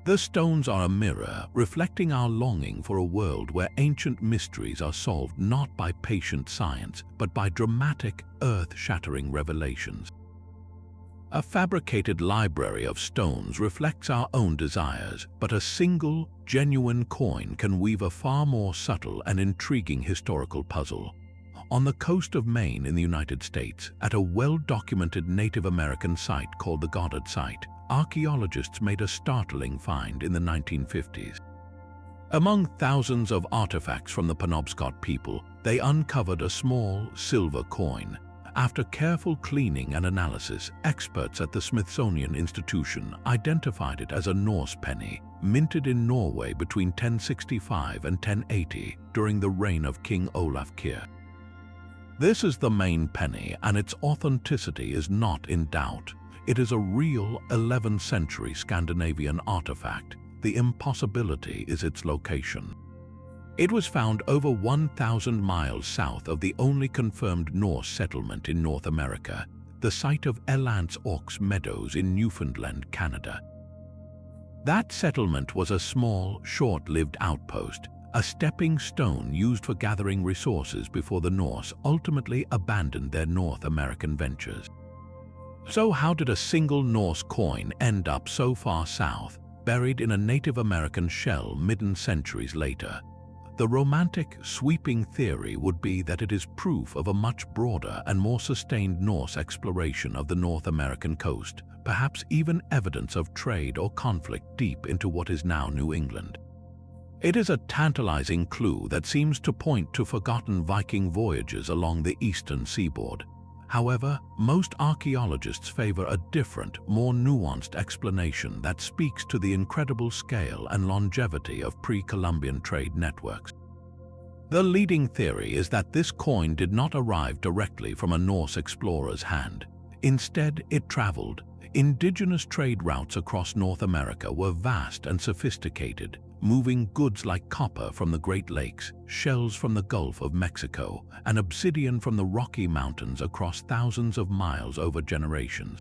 [SPEAKER 1] The stones are a mirror, reflecting our longing for a world where ancient mysteries are solved not by patient science, but by dramatic, earth-shattering revelations. A fabricated library of stones reflects our own desires, but a single, genuine coin can weave a far more subtle and intriguing historical puzzle. On the coast of Maine in the United States, at a well-documented Native American site called the Goddard Site, archaeologists made a startling find in the 1950s. Among thousands of artifacts from the Penobscot people, they uncovered a small silver coin. After careful cleaning and analysis, experts at the Smithsonian Institution identified it as a Norse penny, minted in Norway between 1065 and 1080 during the reign of King Olaf Kyrre. This is the main penny, and its authenticity is not in doubt. It is a real 11th century Scandinavian artifact. The impossibility is its location. It was found over 1,000 miles south of the only confirmed Norse settlement in North America, the site of Elance Oaks Meadows in Newfoundland, Canada. That settlement was a small, short-lived outpost, a stepping stone used for gathering resources before the Norse ultimately abandoned their North American ventures. So how did a single Norse coin end up so far south, buried in a Native American shell midden centuries later? The romantic, sweeping theory would be that it is proof of a much broader and more sustained Norse exploration of the North American coast, perhaps even evidence of trade or conflict deep into what is now New England. It is a tantalizing clue that seems to point to forgotten Viking voyages along the eastern seaboard. However, most archaeologists favor a different, more nuanced explanation that speaks to the incredible scale and longevity of pre-Columbian trade networks. The leading theory is that this coin did not arrive directly from a Norse explorer's hand. Instead, it traveled. Indigenous trade routes across North America were vast and sophisticated, moving goods like copper from the Great Lakes, shells from the Gulf of Mexico, and obsidian from the Rocky Mountains across thousands of miles over generations.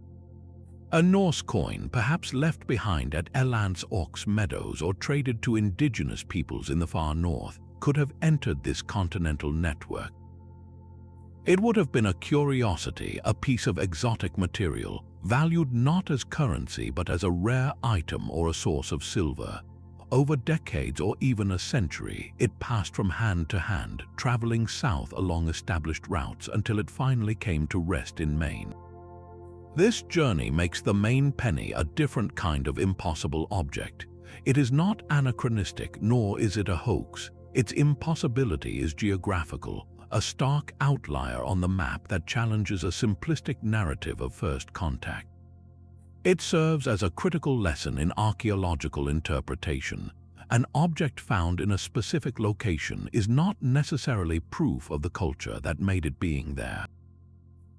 [SPEAKER 1] A Norse coin, perhaps left behind at Elance Oaks Meadows or traded to indigenous peoples in the far north, could have entered this continental network. It would have been a curiosity, a piece of exotic material, valued not as currency but as a rare item or a source of silver. Over decades or even a century, it passed from hand to hand, traveling south along established routes until it finally came to rest in Maine. This journey makes the Maine penny a different kind of impossible object. It is not anachronistic, nor is it a hoax. Its impossibility is geographical, a stark outlier on the map that challenges a simplistic narrative of first contact. It serves as a critical lesson in archaeological interpretation. An object found in a specific location is not necessarily proof of the culture that made it being there.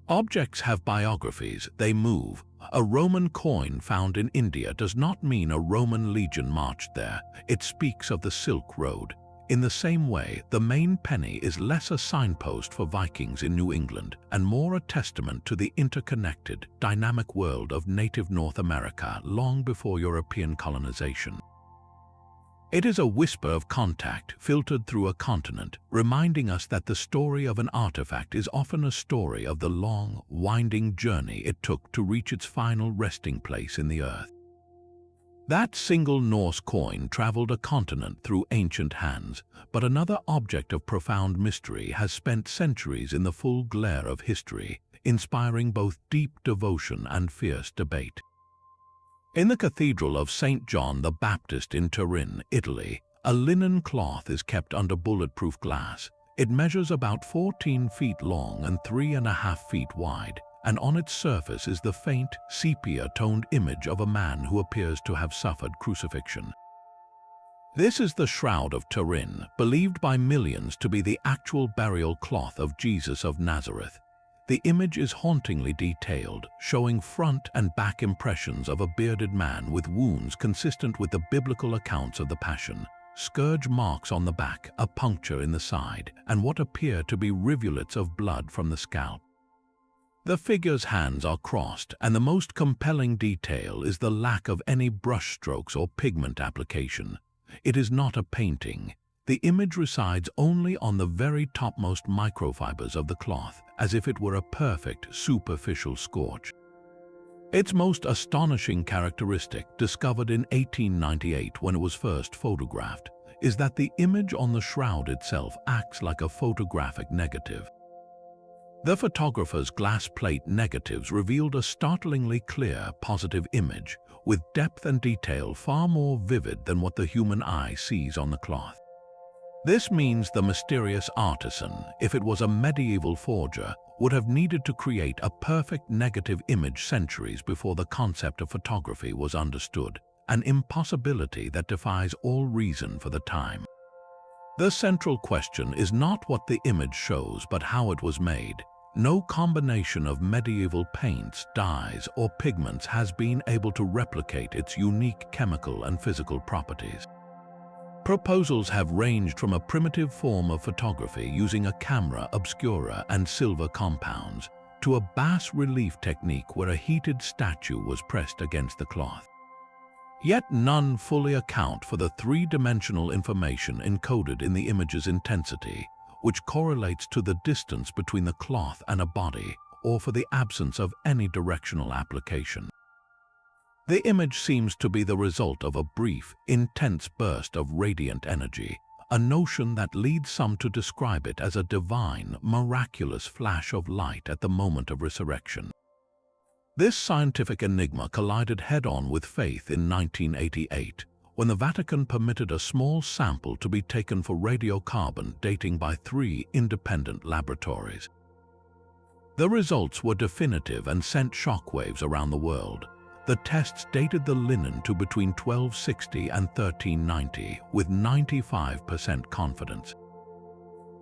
[SPEAKER 1] Objects have biographies, they move. A Roman coin found in India does not mean a Roman legion marched there. It speaks of the Silk Road. In the same way, the Maine penny is less a signpost for Vikings in New England and more a testament to the interconnected, dynamic world of native North America long before European colonization. It is a whisper of contact filtered through a continent, reminding us that the story of an artifact is often a story of the long, winding journey it took to reach its final resting place in the earth. That single Norse coin traveled a continent through ancient hands, but another object of profound mystery has spent centuries in the full glare of history. inspiring both deep devotion and fierce debate. In the Cathedral of St. John the Baptist in Turin, Italy, a linen cloth is kept under bulletproof glass. It measures about 14 feet long and 3.5 feet wide, and on its surface is the faint, sepia-toned image of a man who appears to have suffered crucifixion. This is the Shroud of Turin, believed by millions to be the actual burial cloth of Jesus of Nazareth. The image is hauntingly detailed, showing front and back impressions of a bearded man with wounds consistent with the biblical accounts of the Passion, scourge marks on the back, a puncture in the side, and what appear to be rivulets of blood from the scalp. The figure's hands are crossed, and the most compelling detail is the lack of any brushstrokes or pigment application. It is not a painting. The image resides only on the very topmost microfibers of the cloth, as if it were a perfect, superficial scorch. Its most astonishing characteristic, discovered in 1898 when it was first photographed, is that the image on the shroud itself acts like a photographic negative. The photographer's glass plate negatives revealed a startlingly clear, positive image, with depth and detail far more vivid than what the human eye sees on the cloth. This means the mysterious artisan, if it was a medieval forger, would have needed to create a perfect negative image centuries before the concept of photography was understood, an impossibility that defies all reason for the time. The central question is not what the image shows, but how it was made. No combination of medieval paints, dyes, or pigments has been able to replicate its unique chemical and physical properties. Proposals have ranged from a primitive form of photography using a camera obscura and silver compounds to a bas-relief technique where a heated statue was pressed against the cloth. Yet none fully account for the three-dimensional information encoded in the image's intensity, which correlates to the distance between the cloth and a body, or for the absence of any directional application. The image seems to be the result of a brief, intense burst of radiant energy, a notion that leads some to describe it as a divine, miraculous flash of light at the moment of resurrection. This scientific enigma collided head-on with faith in 1988, when the Vatican permitted a small sample to be taken for radiocarbon dating by 3 independent laboratories. The results were definitive and sent shockwaves around the world. The tests dated the linen to between 1260 and 1390 with 95% confidence.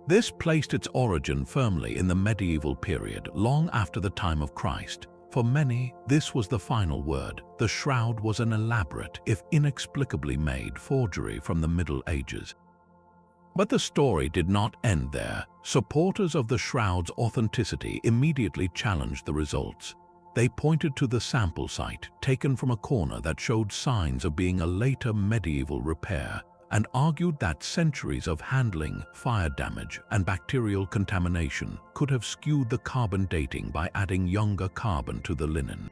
[SPEAKER 1] This placed its origin firmly in the medieval period, long after the time of Christ. For many, this was the final word. The shroud was an elaborate, if inexplicably made, forgery from the Middle Ages. But the story did not end there. Supporters of the shroud's authenticity immediately challenged the results. They pointed to the sample site, taken from a corner that showed signs of being a later medieval repair, and argued that centuries of handling, fire damage, and bacterial contamination could have skewed the carbon dating by adding younger carbon to the linen.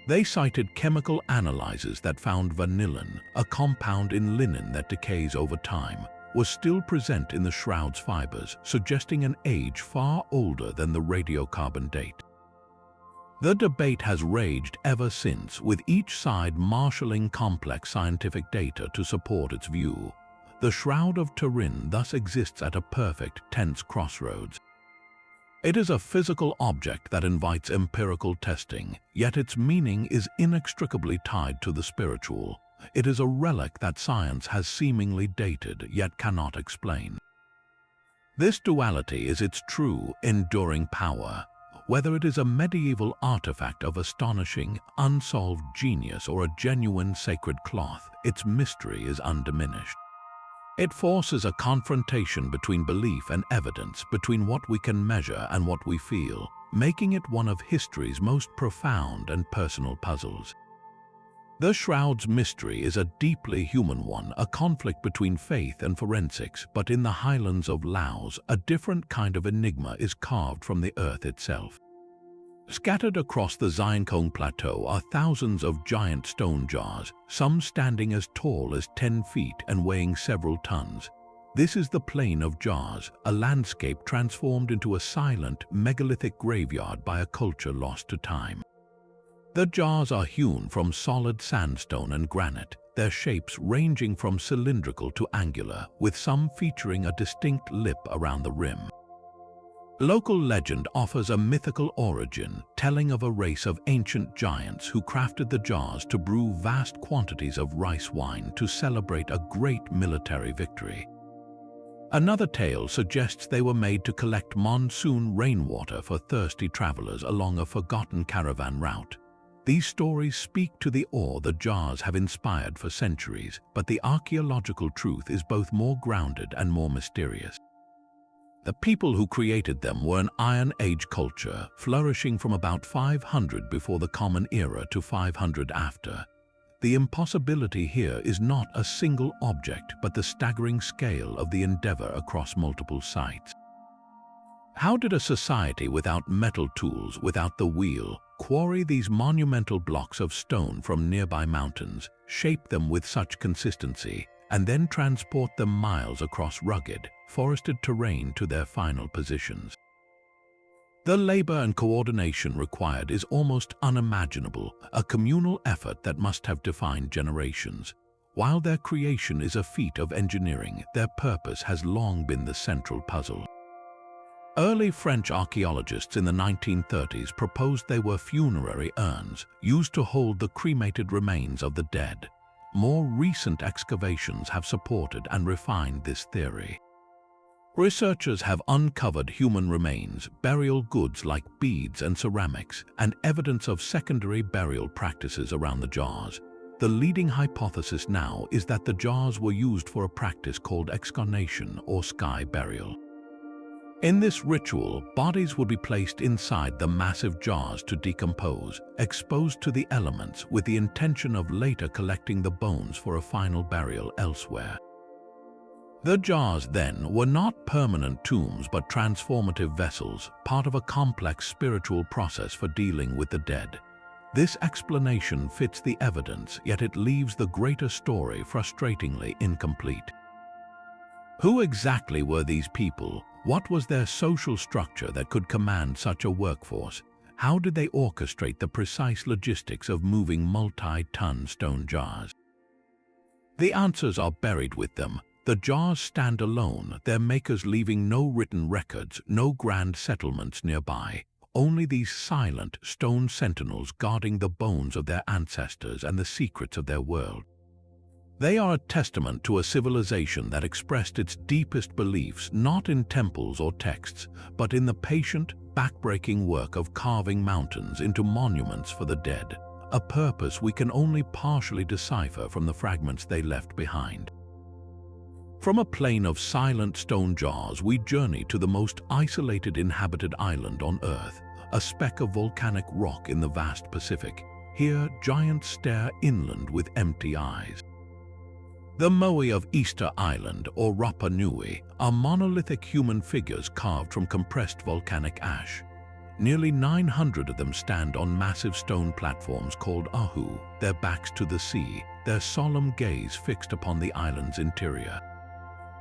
[SPEAKER 1] They cited chemical analyses that found vanillin, a compound in linen that decays over time, was still present in the shroud's fibers, suggesting an age far older than the radiocarbon date. The debate has raged ever since, with each side marshalling complex scientific data to support its view. The Shroud of Turin thus exists at a perfect, tense crossroads. It is a physical object that invites empirical testing, yet its meaning is inextricably tied to the spiritual. It is a relic that science has seemingly dated, yet cannot explain. This duality is its true, enduring power. Whether it is a medieval artifact of astonishing, unsolved genius or a genuine sacred cloth, its mystery is undiminished. It forces a confrontation between belief and evidence, between what we can measure and what we feel, making it one of history's most profound and personal puzzles. The shroud's mystery is a deeply human one, a conflict between faith and forensics, but in the highlands of Laos, a different kind of enigma is carved from the earth itself. Scattered across the Ziankong Plateau are thousands of giant stone jars, some standing as tall as 10 feet and weighing several tons. This is the Plain of Jars, a landscape transformed into a silent, megalithic graveyard by a culture lost to time. The jars are hewn from solid sandstone and granite, their shapes ranging from cylindrical to angular, with some featuring a distinct lip around the rim. Local legend offers a mythical origin, telling of a race of ancient giants who crafted the jars to brew vast quantities of rice wine to celebrate a great military victory. Another tale suggests they were made to collect monsoon rainwater for thirsty travelers along a forgotten caravan route. These stories speak to the awe the jars have inspired for centuries, but the archaeological truth is both more grounded and more mysterious. The people who created them were an Iron Age culture, flourishing from about 500 before the Common Era to 500 after. The impossibility here is not a single object, but the staggering scale of the endeavor across multiple sites. How did a society without metal tools, without the wheel, quarry these monumental blocks of stone from nearby mountains, shape them with such consistency, and then transport them miles across rugged, forested terrain to their final positions? The labor and coordination required is almost unimaginable, a communal effort that must have defined generations. While their creation is a feat of engineering, their purpose has long been the central puzzle. Early French archaeologists in the 1930s proposed they were funerary urns used to hold the cremated remains of the dead. More recent excavations have supported and refined this theory. Researchers have uncovered human remains, burial goods like beads and ceramics, and evidence of secondary burial practices around the jars. The leading hypothesis now is that the jars were used for a practice called excarnation or sky burial. In this ritual, bodies would be placed inside the massive jars to decompose, exposed to the elements with the intention of later collecting the bones for a final burial elsewhere. The jars, then, were not permanent tombs but transformative vessels, part of a complex spiritual process for dealing with the dead. This explanation fits the evidence, yet it leaves the greater story frustratingly incomplete. Who exactly were these people? What was their social structure that could command such a workforce? How did they orchestrate the precise logistics of moving multi-ton stone jars? The answers are buried with them. The jars stand alone, their makers leaving no written records, no grand settlements nearby, only these silent stone sentinels guarding the bones of their ancestors and the secrets of their world. They are a testament to a civilization that expressed its deepest beliefs not in temples or texts, but in the patient, backbreaking work of carving mountains into monuments for the dead, a purpose we can only partially decipher from the fragments they left behind. From a plain of silent stone jars, we journey to the most isolated inhabited island on Earth, a speck of volcanic rock in the vast Pacific. Here, giants stare inland with empty eyes. The Moai of Easter Island, or Rapa Nui, are monolithic human figures carved from compressed volcanic ash. Nearly 900 of them stand on massive stone platforms called ahu, their backs to the sea, their solemn gaze fixed upon the island's interior.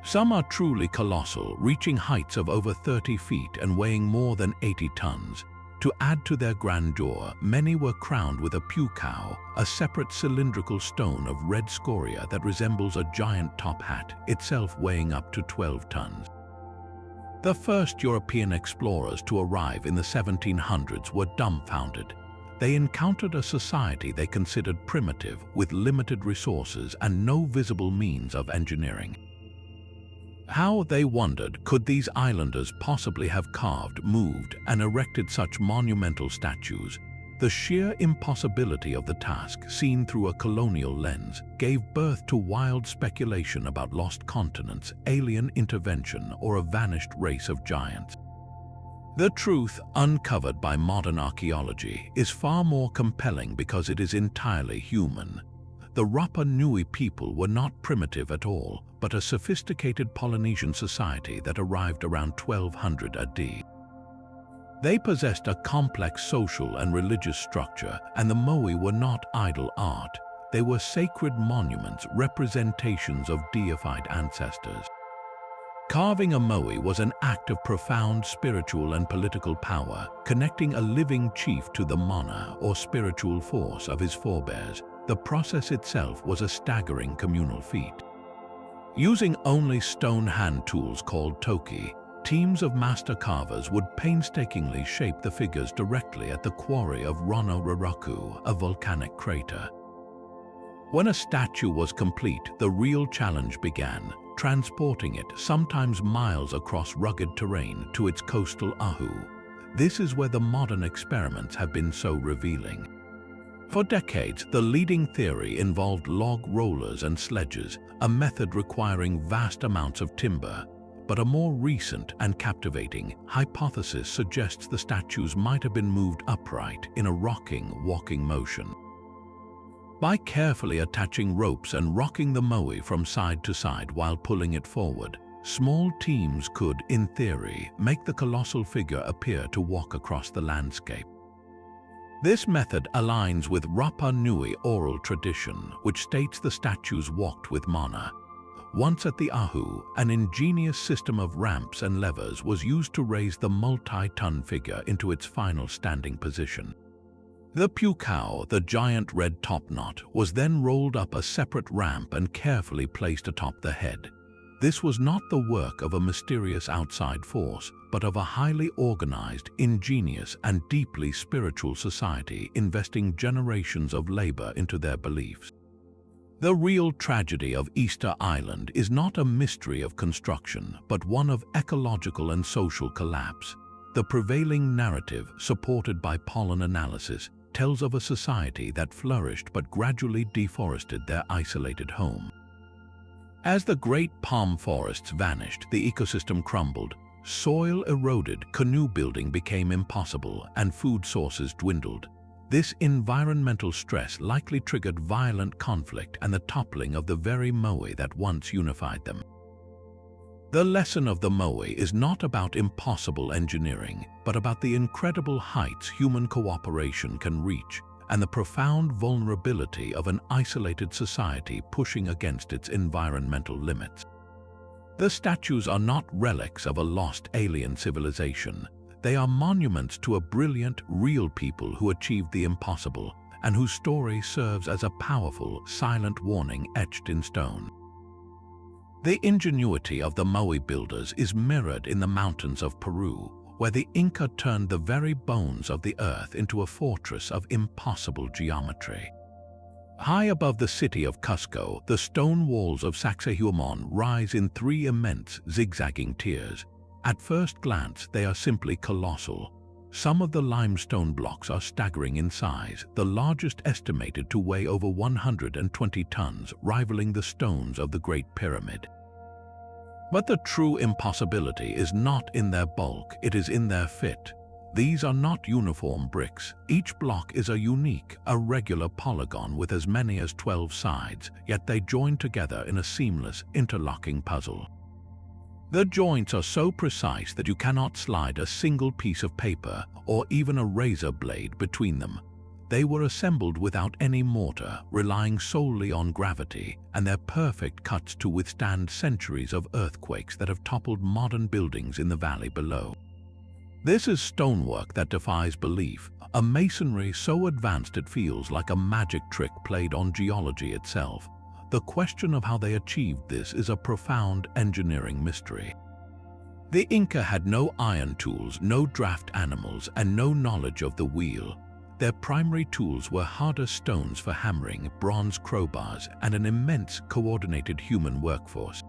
[SPEAKER 1] Some are truly colossal, reaching heights of over 30 feet and weighing more than 80 tons. To add to their grandeur, many were crowned with a pukao, a separate cylindrical stone of red scoria that resembles a giant top hat, itself weighing up to 12 tons. The first European explorers to arrive in the 1700s were dumbfounded. They encountered a society they considered primitive, with limited resources and no visible means of engineering. How, they wondered, could these islanders possibly have carved, moved, and erected such monumental statues? The sheer impossibility of the task, seen through a colonial lens, gave birth to wild speculation about lost continents, alien intervention, or a vanished race of giants. The truth, uncovered by modern archaeology, is far more compelling because it is entirely human. The Rapa Nui people were not primitive at all, but a sophisticated Polynesian society that arrived around 1200 AD. They possessed a complex social and religious structure, and the Moai were not idle art. They were sacred monuments, representations of deified ancestors. Carving a moai was an act of profound spiritual and political power, connecting a living chief to the mana or spiritual force of his forebears. The process itself was a staggering communal feat. Using only stone hand tools called toki, teams of master carvers would painstakingly shape the figures directly at the quarry of Rono Raraku, a volcanic crater. When a statue was complete, the real challenge began, transporting it, sometimes miles across rugged terrain, to its coastal ahu. This is where the modern experiments have been so revealing. For decades, the leading theory involved log rollers and sledges, a method requiring vast amounts of timber. But a more recent and captivating hypothesis suggests the statues might have been moved upright in a rocking, walking motion. By carefully attaching ropes and rocking the moai from side to side while pulling it forward, small teams could, in theory, make the colossal figure appear to walk across the landscape. This method aligns with Rapa Nui oral tradition, which states the statues walked with mana. Once at the ahu, an ingenious system of ramps and levers was used to raise the multi-ton figure into its final standing position. The pukao, the giant red topknot, was then rolled up a separate ramp and carefully placed atop the head. This was not the work of a mysterious outside force, but of a highly organized, ingenious, and deeply spiritual society investing generations of labor into their beliefs. The real tragedy of Easter Island is not a mystery of construction, but one of ecological and social collapse. The prevailing narrative, supported by pollen analysis, tells of a society that flourished but gradually deforested their isolated home. As the great palm forests vanished, the ecosystem crumbled, soil eroded, canoe building became impossible, and food sources dwindled. This environmental stress likely triggered violent conflict and the toppling of the very moai that once unified them. The lesson of the moai is not about impossible engineering, but about the incredible heights human cooperation can reach and the profound vulnerability of an isolated society pushing against its environmental limits. The statues are not relics of a lost alien civilization. They are monuments to a brilliant, real people who achieved the impossible and whose story serves as a powerful, silent warning etched in stone. The ingenuity of the moai builders is mirrored in the mountains of Peru, where the Inca turned the very bones of the earth into a fortress of impossible geometry. High above the city of Cusco, the stone walls of Sacsayhuaman rise in three immense, zigzagging tiers. At first glance, they are simply colossal. Some of the limestone blocks are staggering in size, the largest estimated to weigh over 120 tons, rivaling the stones of the Great Pyramid. But the true impossibility is not in their bulk, it is in their fit. These are not uniform bricks. Each block is a unique, irregular polygon with as many as 12 sides, yet they join together in a seamless, interlocking puzzle. The joints are so precise that you cannot slide a single piece of paper or even a razor blade between them. They were assembled without any mortar, relying solely on gravity, and their perfect cuts to withstand centuries of earthquakes that have toppled modern buildings in the valley below. This is stonework that defies belief, a masonry so advanced it feels like a magic trick played on geology itself. The question of how they achieved this is a profound engineering mystery. The Inca had no iron tools, no draft animals, and no knowledge of the wheel. Their primary tools were harder stones for hammering, bronze crowbars, and an immense coordinated human workforce.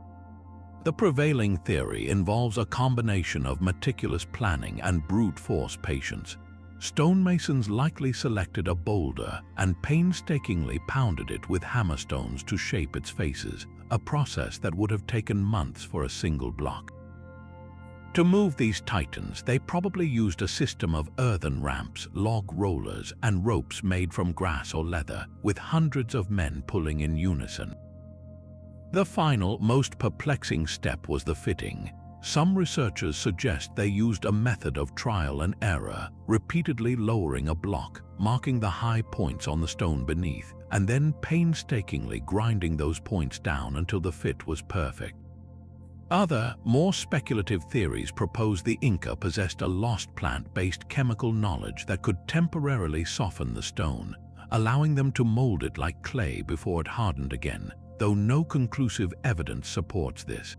[SPEAKER 1] The prevailing theory involves a combination of meticulous planning and brute force patience. Stonemasons likely selected a boulder and painstakingly pounded it with hammerstones to shape its faces, a process that would have taken months for a single block. To move these titans, they probably used a system of earthen ramps, log rollers, and ropes made from grass or leather, with hundreds of men pulling in unison. The final, most perplexing step was the fitting. Some researchers suggest they used a method of trial and error, repeatedly lowering a block, marking the high points on the stone beneath, and then painstakingly grinding those points down until the fit was perfect. Other, more speculative theories propose the Inca possessed a lost plant-based chemical knowledge that could temporarily soften the stone, allowing them to mold it like clay before it hardened again, though no conclusive evidence supports this.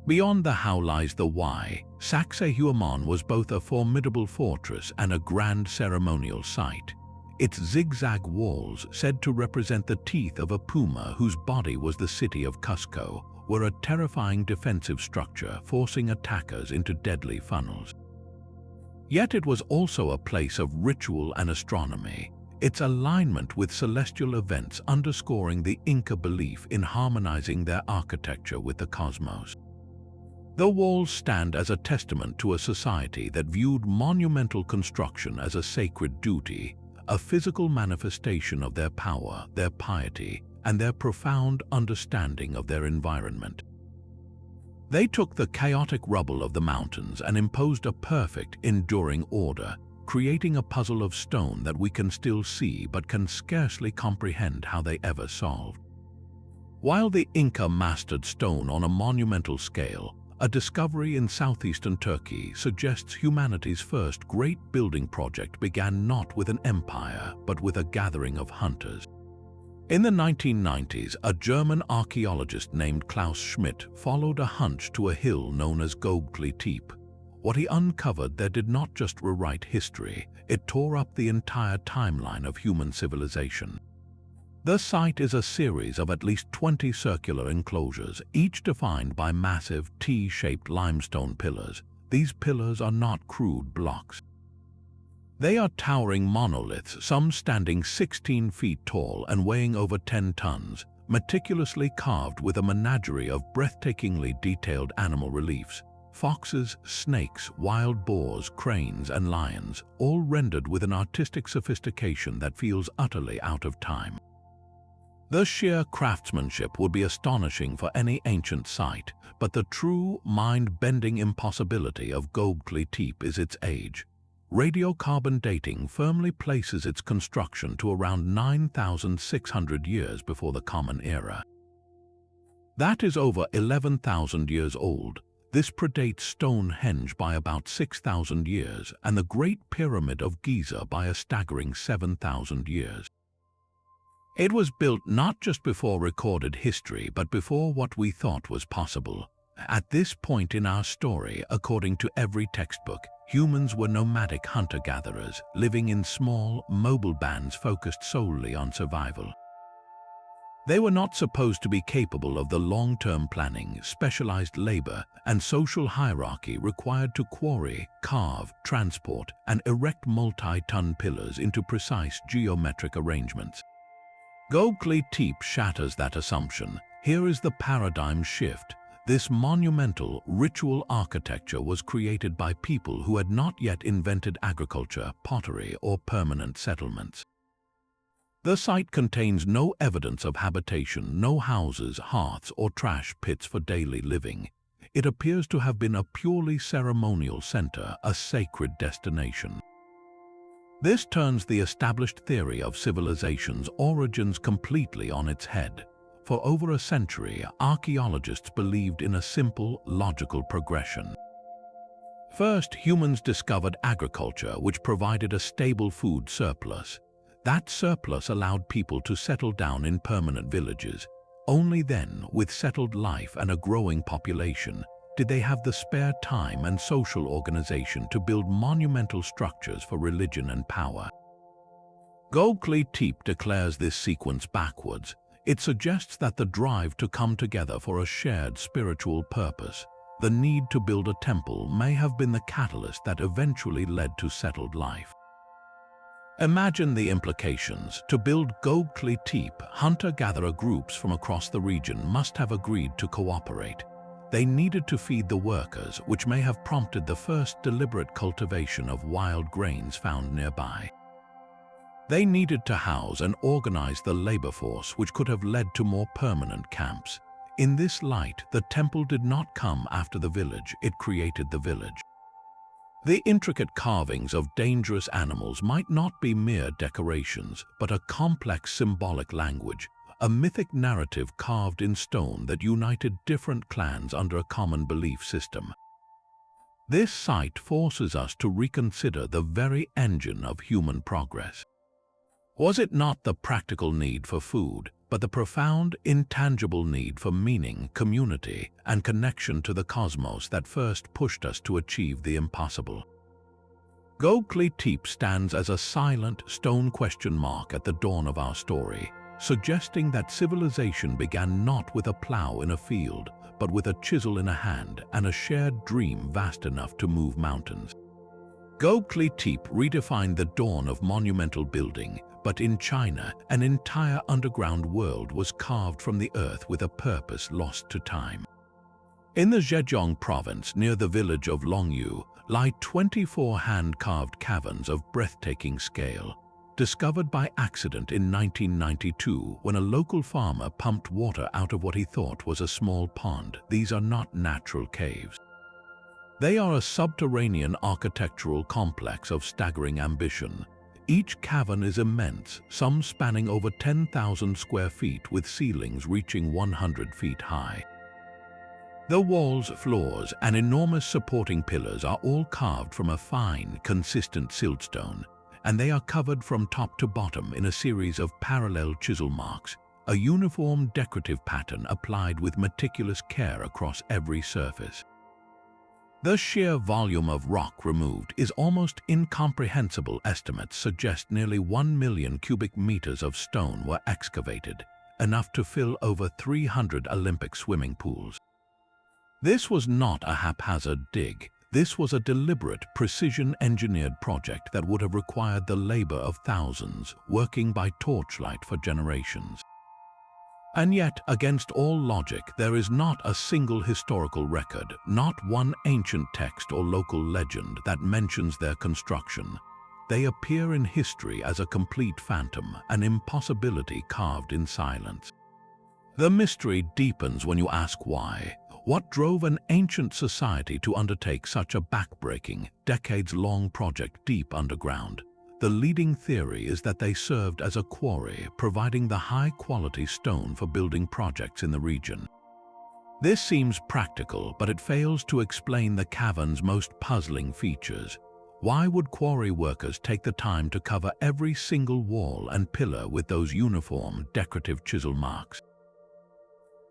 [SPEAKER 1] Beyond the how lies the why. Sacsayhuaman was both a formidable fortress and a grand ceremonial site. Its zigzag walls, said to represent the teeth of a puma whose body was the city of Cusco, were a terrifying defensive structure, forcing attackers into deadly funnels. Yet it was also a place of ritual and astronomy, its alignment with celestial events underscoring the Inca belief in harmonizing their architecture with the cosmos. The walls stand as a testament to a society that viewed monumental construction as a sacred duty, a physical manifestation of their power, their piety, and their profound understanding of their environment. They took the chaotic rubble of the mountains and imposed a perfect, enduring order, creating a puzzle of stone that we can still see but can scarcely comprehend how they ever solved. While the Inca mastered stone on a monumental scale, a discovery in southeastern Turkey suggests humanity's first great building project began not with an empire, but with a gathering of hunters. In the 1990s, a German archaeologist named Klaus Schmidt followed a hunch to a hill known as Gobekli Tepe. What he uncovered there did not just rewrite history, it tore up the entire timeline of human civilization. The site is a series of at least 20 circular enclosures, each defined by massive T-shaped limestone pillars. These pillars are not crude blocks. They are towering monoliths, some standing 16 feet tall and weighing over 10 tons, meticulously carved with a menagerie of breathtakingly detailed animal reliefs. Foxes, snakes, wild boars, cranes, and lions, all rendered with an artistic sophistication that feels utterly out of time. The sheer craftsmanship would be astonishing for any ancient site, but the true, mind-bending impossibility of Gobekli Tepe is its age. Radiocarbon dating firmly places its construction to around 9,600 years before the Common Era. That is over 11,000 years old. This predates Stonehenge by about 6,000 years and the Great Pyramid of Giza by a staggering 7,000 years. It was built not just before recorded history, but before what we thought was possible. At this point in our story, according to every textbook, humans were nomadic hunter-gatherers, living in small, mobile bands focused solely on survival. They were not supposed to be capable of the long-term planning, specialized labor, and social hierarchy required to quarry, carve, transport, and erect multi-ton pillars into precise geometric arrangements. Gobekli Tepe shatters that assumption. Here is the paradigm shift. This monumental, ritual architecture was created by people who had not yet invented agriculture, pottery, or permanent settlements. The site contains no evidence of habitation, no houses, hearths, or trash pits for daily living. It appears to have been a purely ceremonial center, a sacred destination. This turns the established theory of civilization's origins completely on its head. For over a century, archaeologists believed in a simple, logical progression. First, humans discovered agriculture, which provided a stable food surplus. That surplus allowed people to settle down in permanent villages. Only then, with settled life and a growing population, did they have the spare time and social organization to build monumental structures for religion and power. Gobekli Tepe declares this sequence backwards. It suggests that the drive to come together for a shared spiritual purpose, the need to build a temple, may have been the catalyst that eventually led to settled life. Imagine the implications. To build Gobekli Tepe, hunter-gatherer groups from across the region must have agreed to cooperate. They needed to feed the workers, which may have prompted the first deliberate cultivation of wild grains found nearby. They needed to house and organize the labor force, which could have led to more permanent camps. In this light, the temple did not come after the village, it created the village. The intricate carvings of dangerous animals might not be mere decorations, but a complex symbolic language, a mythic narrative carved in stone that united different clans under a common belief system. This site forces us to reconsider the very engine of human progress. Was it not the practical need for food, but the profound, intangible need for meaning, community, and connection to the cosmos that first pushed us to achieve the impossible? Gobekli Tepe stands as a silent stone question mark at the dawn of our story, suggesting that civilization began not with a plow in a field, but with a chisel in a hand and a shared dream vast enough to move mountains. Gobekli Tepe redefined the dawn of monumental building, but in China, an entire underground world was carved from the earth with a purpose lost to time. In the Zhejiang province, near the village of Longyu, lie 24 hand-carved caverns of breathtaking scale, discovered by accident in 1992 when a local farmer pumped water out of what he thought was a small pond. These are not natural caves. They are a subterranean architectural complex of staggering ambition. Each cavern is immense, some spanning over 10,000 square feet with ceilings reaching 100 feet high. The walls, floors, and enormous supporting pillars are all carved from a fine, consistent siltstone, and they are covered from top to bottom in a series of parallel chisel marks, a uniform decorative pattern applied with meticulous care across every surface. The sheer volume of rock removed is almost incomprehensible. Estimates suggest nearly 1 million cubic meters of stone were excavated, enough to fill over 300 Olympic swimming pools. This was not a haphazard dig. This was a deliberate, precision-engineered project that would have required the labor of thousands, working by torchlight for generations. And yet, against all logic, there is not a single historical record, not one ancient text or local legend that mentions their construction. They appear in history as a complete phantom, an impossibility carved in silence. The mystery deepens when you ask why. What drove an ancient society to undertake such a backbreaking, decades-long project deep underground? The leading theory is that they served as a quarry, providing the high-quality stone for building projects in the region. This seems practical, but it fails to explain the cavern's most puzzling features. Why would quarry workers take the time to cover every single wall and pillar with those uniform, decorative chisel marks?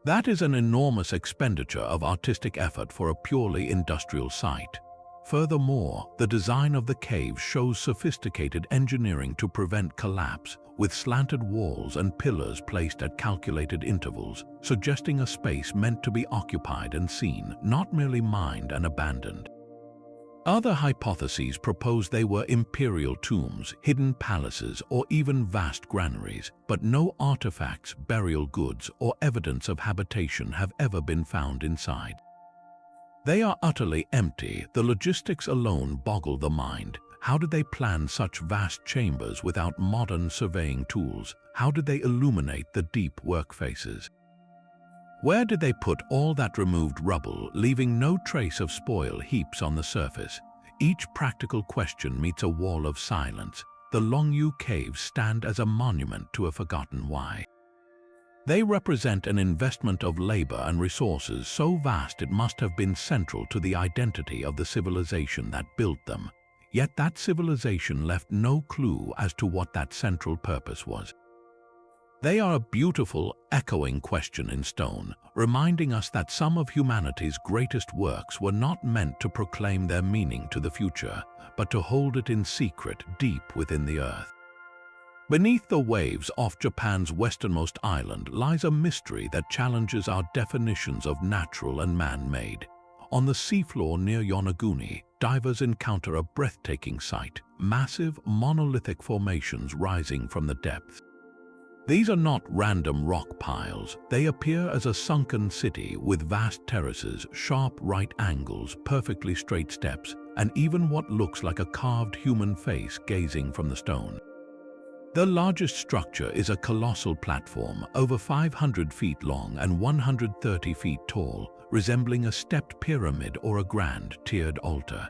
[SPEAKER 1] That is an enormous expenditure of artistic effort for a purely industrial site. Furthermore, the design of the cave shows sophisticated engineering to prevent collapse, with slanted walls and pillars placed at calculated intervals, suggesting a space meant to be occupied and seen, not merely mined and abandoned. Other hypotheses propose they were imperial tombs, hidden palaces, or even vast granaries, but no artifacts, burial goods, or evidence of habitation have ever been found inside. They are utterly empty. The logistics alone boggle the mind. How did they plan such vast chambers without modern surveying tools? How did they illuminate the deep workfaces? Where did they put all that removed rubble, leaving no trace of spoil heaps on the surface? Each practical question meets a wall of silence. The Longyu caves stand as a monument to a forgotten why. They represent an investment of labor and resources so vast it must have been central to the identity of the civilization that built them. Yet that civilization left no clue as to what that central purpose was. They are a beautiful, echoing question in stone, reminding us that some of humanity's greatest works were not meant to proclaim their meaning to the future, but to hold it in secret deep within the earth. Beneath the waves off Japan's westernmost island lies a mystery that challenges our definitions of natural and man-made. On the seafloor near Yonaguni, divers encounter a breathtaking sight, massive monolithic formations rising from the depths. These are not random rock piles. They appear as a sunken city with vast terraces, sharp right angles, perfectly straight steps, and even what looks like a carved human face gazing from the stone. The largest structure is a colossal platform, over 500 feet long and 130 feet tall, resembling a stepped pyramid or a grand tiered altar.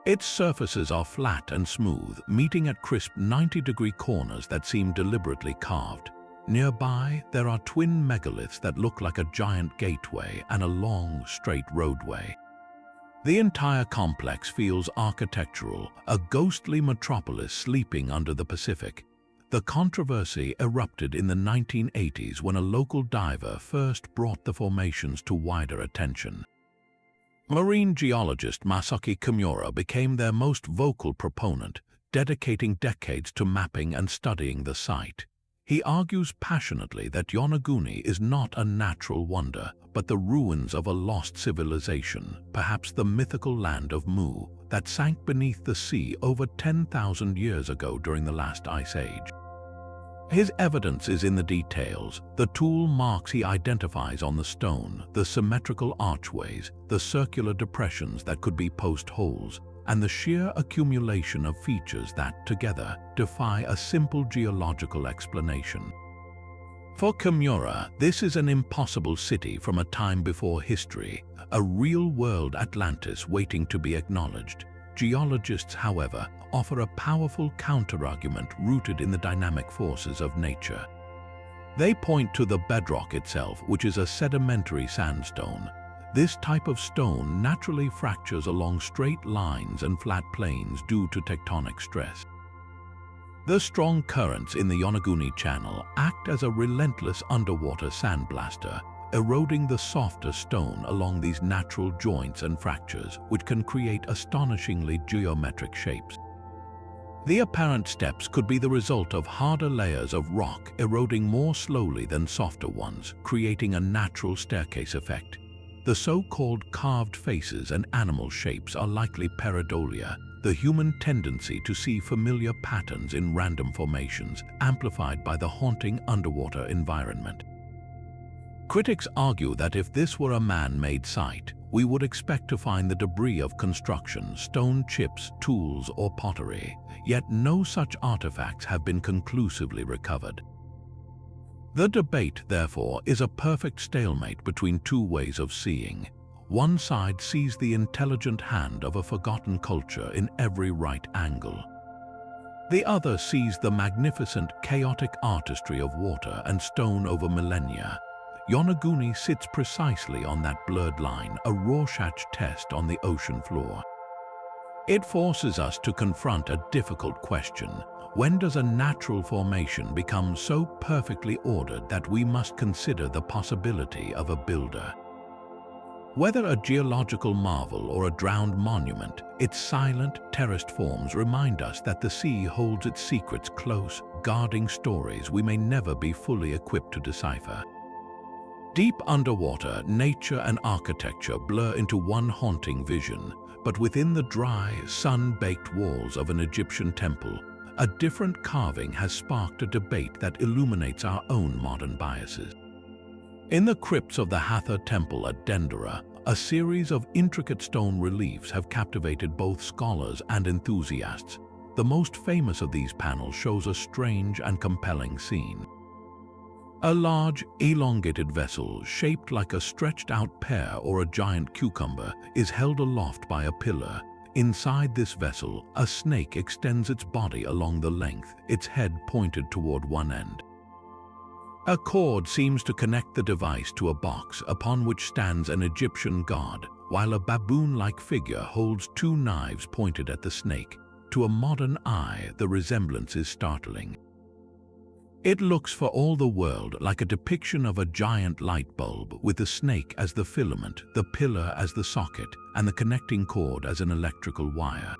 [SPEAKER 1] Its surfaces are flat and smooth, meeting at crisp 90-degree corners that seem deliberately carved. Nearby, there are twin megaliths that look like a giant gateway and a long, straight roadway. The entire complex feels architectural, a ghostly metropolis sleeping under the Pacific. The controversy erupted in the 1980s when a local diver first brought the formations to wider attention. Marine geologist Masaki Kimura became their most vocal proponent, dedicating decades to mapping and studying the site. He argues passionately that Yonaguni is not a natural wonder, but the ruins of a lost civilization, perhaps the mythical land of Mu, that sank beneath the sea over 10,000 years ago during the last ice age. His evidence is in the details, the tool marks he identifies on the stone, the symmetrical archways, the circular depressions that could be post holes, and the sheer accumulation of features that, together, defy a simple geological explanation. For Kimura, this is an impossible city from a time before history, a real-world Atlantis waiting to be acknowledged. Geologists, however, offer a powerful counterargument rooted in the dynamic forces of nature. They point to the bedrock itself, which is a sedimentary sandstone. This type of stone naturally fractures along straight lines and flat plains due to tectonic stress. The strong currents in the Yonaguni Channel act as a relentless underwater sandblaster, eroding the softer stone along these natural joints and fractures, which can create astonishingly geometric shapes. The apparent steps could be the result of harder layers of rock eroding more slowly than softer ones, creating a natural staircase effect. The so-called carved faces and animal shapes are likely pareidolia, the human tendency to see familiar patterns in random formations, amplified by the haunting underwater environment. Critics argue that if this were a man-made site, we would expect to find the debris of construction, stone chips, tools, or pottery, yet no such artifacts have been conclusively recovered. The debate, therefore, is a perfect stalemate between two ways of seeing. One side sees the intelligent hand of a forgotten culture in every right angle. The other sees the magnificent, chaotic artistry of water and stone over millennia. Yonaguni sits precisely on that blurred line, a Rorschach test on the ocean floor. It forces us to confront a difficult question. When does a natural formation become so perfectly ordered that we must consider the possibility of a builder? Whether a geological marvel or a drowned monument, its silent, terraced forms remind us that the sea holds its secrets close, guarding stories we may never be fully equipped to decipher. Deep underwater, nature and architecture blur into one haunting vision, but within the dry, sun-baked walls of an Egyptian temple, a different carving has sparked a debate that illuminates our own modern biases. In the crypts of the Hathor Temple at Dendera, a series of intricate stone reliefs have captivated both scholars and enthusiasts. The most famous of these panels shows a strange and compelling scene. A large, elongated vessel, shaped like a stretched-out pear or a giant cucumber, is held aloft by a pillar. Inside this vessel, a snake extends its body along the length, its head pointed toward one end. A cord seems to connect the device to a box upon which stands an Egyptian god, while a baboon-like figure holds two knives pointed at the snake. To a modern eye, the resemblance is startling. It looks for all the world like a depiction of a giant light bulb, with the snake as the filament, the pillar as the socket, and the connecting cord as an electrical wire.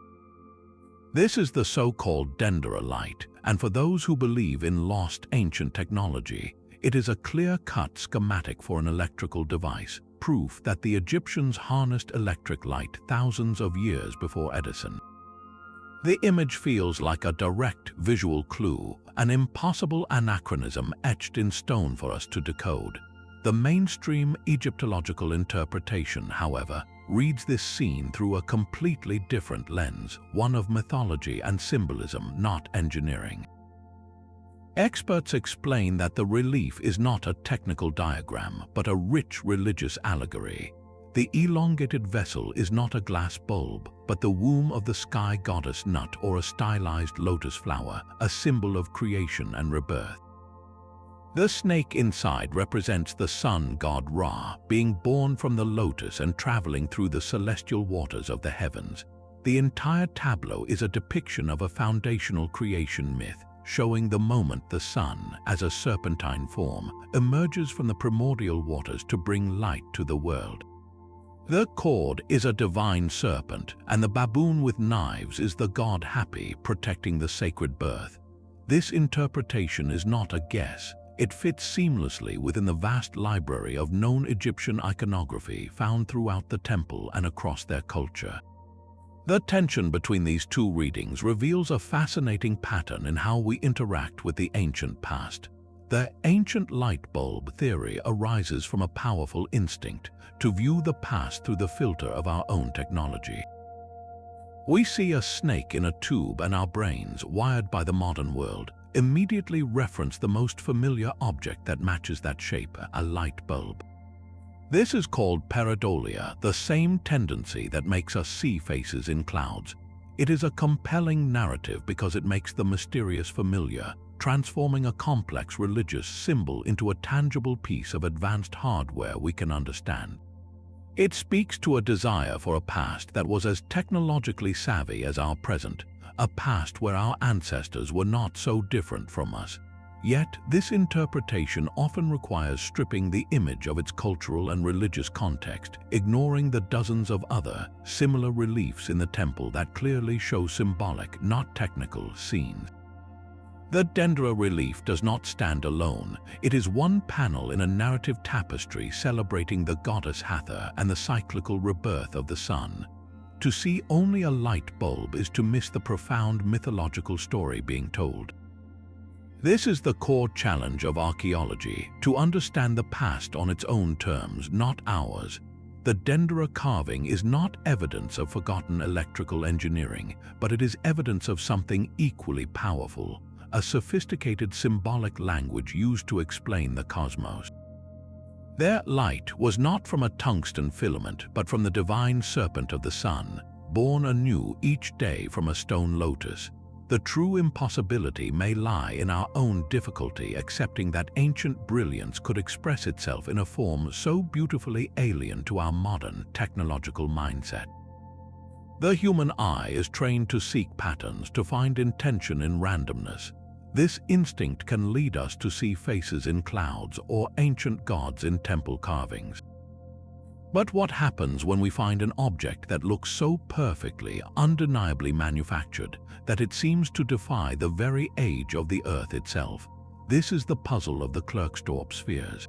[SPEAKER 1] This is the so-called Dendera light, and for those who believe in lost ancient technology, it is a clear-cut schematic for an electrical device, proof that the Egyptians harnessed electric light thousands of years before Edison. The image feels like a direct visual clue, an impossible anachronism etched in stone for us to decode. The mainstream Egyptological interpretation, however, reads this scene through a completely different lens, one of mythology and symbolism, not engineering. Experts explain that the relief is not a technical diagram, but a rich religious allegory. The elongated vessel is not a glass bulb, but the womb of the sky goddess Nut or a stylized lotus flower, a symbol of creation and rebirth. The snake inside represents the sun god Ra, being born from the lotus and traveling through the celestial waters of the heavens. The entire tableau is a depiction of a foundational creation myth, showing the moment the sun, as a serpentine form, emerges from the primordial waters to bring light to the world. The cord is a divine serpent, and the baboon with knives is the god Hapi protecting the sacred birth. This interpretation is not a guess. It fits seamlessly within the vast library of known Egyptian iconography found throughout the temple and across their culture. The tension between these two readings reveals a fascinating pattern in how we interact with the ancient past. The ancient light bulb theory arises from a powerful instinct to view the past through the filter of our own technology. We see a snake in a tube and our brains, wired by the modern world, immediately reference the most familiar object that matches that shape, a light bulb. This is called pareidolia, the same tendency that makes us see faces in clouds. It is a compelling narrative because it makes the mysterious familiar, transforming a complex religious symbol into a tangible piece of advanced hardware we can understand. It speaks to a desire for a past that was as technologically savvy as our present, a past where our ancestors were not so different from us. Yet, this interpretation often requires stripping the image of its cultural and religious context, ignoring the dozens of other, similar reliefs in the temple that clearly show symbolic, not technical, scenes. The Dendera relief does not stand alone. It is one panel in a narrative tapestry celebrating the goddess Hathor and the cyclical rebirth of the sun. To see only a light bulb is to miss the profound mythological story being told. This is the core challenge of archaeology, to understand the past on its own terms, not ours. The Dendera carving is not evidence of forgotten electrical engineering, but it is evidence of something equally powerful, a sophisticated symbolic language used to explain the cosmos. Their light was not from a tungsten filament, but from the divine serpent of the sun, born anew each day from a stone lotus. The true impossibility may lie in our own difficulty accepting that ancient brilliance could express itself in a form so beautifully alien to our modern technological mindset. The human eye is trained to seek patterns, to find intention in randomness. This instinct can lead us to see faces in clouds or ancient gods in temple carvings. But what happens when we find an object that looks so perfectly, undeniably manufactured, that it seems to defy the very age of the Earth itself? This is the puzzle of the Klerksdorp spheres.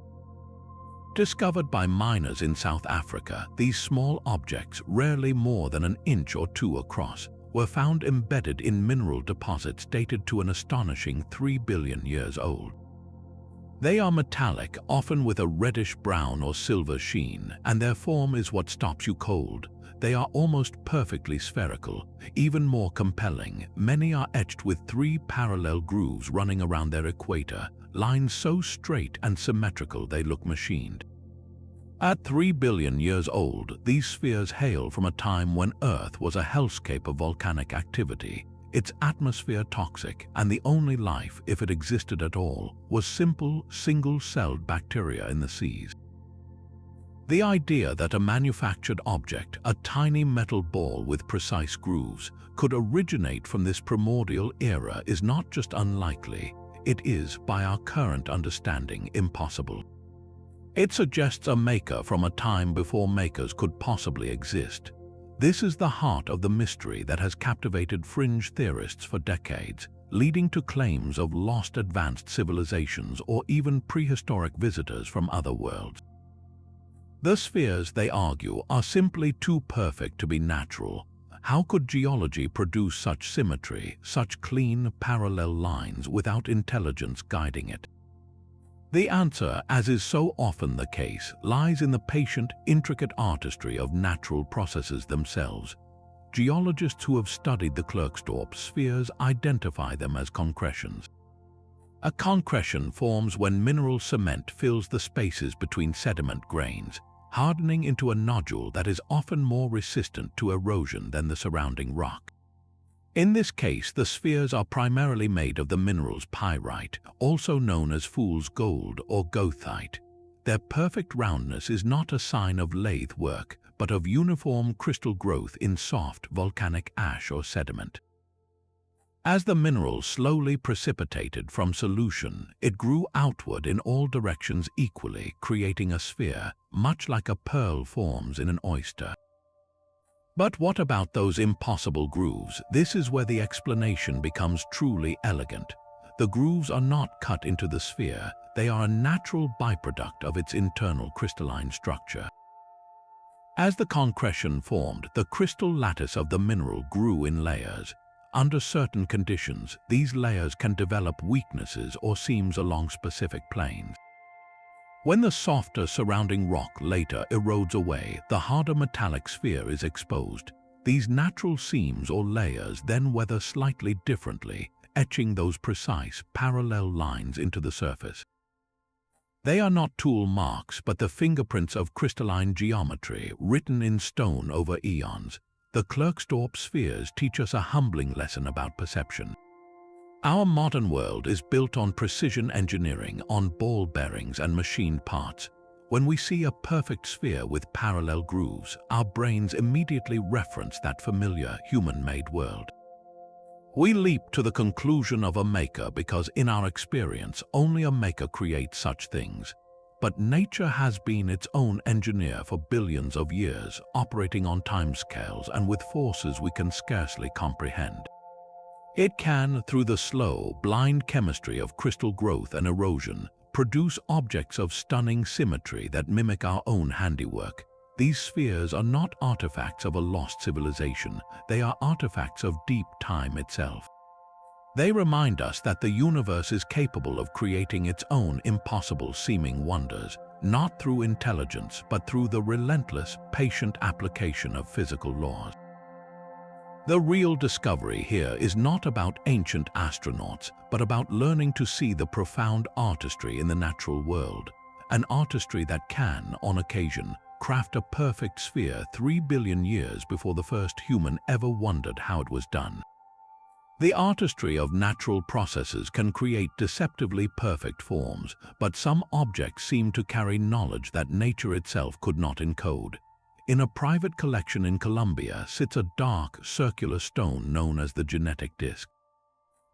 [SPEAKER 1] Discovered by miners in South Africa, these small objects, rarely more than an inch or two across, were found embedded in mineral deposits dated to an astonishing 3 billion years old. They are metallic, often with a reddish-brown or silver sheen, and their form is what stops you cold. They are almost perfectly spherical. Even more compelling, many are etched with 3 parallel grooves running around their equator, lines so straight and symmetrical they look machined. At 3 billion years old, these spheres hail from a time when Earth was a hellscape of volcanic activity, its atmosphere toxic, and the only life, if it existed at all, was simple, single-celled bacteria in the seas. The idea that a manufactured object, a tiny metal ball with precise grooves, could originate from this primordial era is not just unlikely, it is, by our current understanding, impossible. It suggests a maker from a time before makers could possibly exist. This is the heart of the mystery that has captivated fringe theorists for decades, leading to claims of lost advanced civilizations or even prehistoric visitors from other worlds. The spheres, they argue, are simply too perfect to be natural. How could geology produce such symmetry, such clean, parallel lines without intelligence guiding it? The answer, as is so often the case, lies in the patient, intricate artistry of natural processes themselves. Geologists who have studied the Klerksdorp spheres identify them as concretions. A concretion forms when mineral cement fills the spaces between sediment grains, hardening into a nodule that is often more resistant to erosion than the surrounding rock. In this case, the spheres are primarily made of the minerals pyrite, also known as fool's gold or goethite. Their perfect roundness is not a sign of lathe work, but of uniform crystal growth in soft volcanic ash or sediment. As the mineral slowly precipitated from solution, it grew outward in all directions equally, creating a sphere, much like a pearl forms in an oyster. But what about those impossible grooves? This is where the explanation becomes truly elegant. The grooves are not cut into the sphere, they are a natural byproduct of its internal crystalline structure. As the concretion formed, the crystal lattice of the mineral grew in layers. Under certain conditions, these layers can develop weaknesses or seams along specific planes. When the softer surrounding rock later erodes away, the harder metallic sphere is exposed. These natural seams or layers then weather slightly differently, etching those precise, parallel lines into the surface. They are not tool marks, but the fingerprints of crystalline geometry written in stone over eons. The Klerksdorp spheres teach us a humbling lesson about perception. Our modern world is built on precision engineering, on ball bearings and machined parts. When we see a perfect sphere with parallel grooves, our brains immediately reference that familiar human-made world. We leap to the conclusion of a maker because in our experience, only a maker creates such things. But nature has been its own engineer for billions of years, operating on timescales and with forces we can scarcely comprehend. It can, through the slow, blind chemistry of crystal growth and erosion, produce objects of stunning symmetry that mimic our own handiwork. These spheres are not artifacts of a lost civilization, they are artifacts of deep time itself. They remind us that the universe is capable of creating its own impossible-seeming wonders, not through intelligence, but through the relentless, patient application of physical laws. The real discovery here is not about ancient astronauts, but about learning to see the profound artistry in the natural world, an artistry that can, on occasion, craft a perfect sphere 3 billion years before the first human ever wondered how it was done. The artistry of natural processes can create deceptively perfect forms, but some objects seem to carry knowledge that nature itself could not encode. In a private collection in Colombia sits a dark, circular stone known as the genetic disc.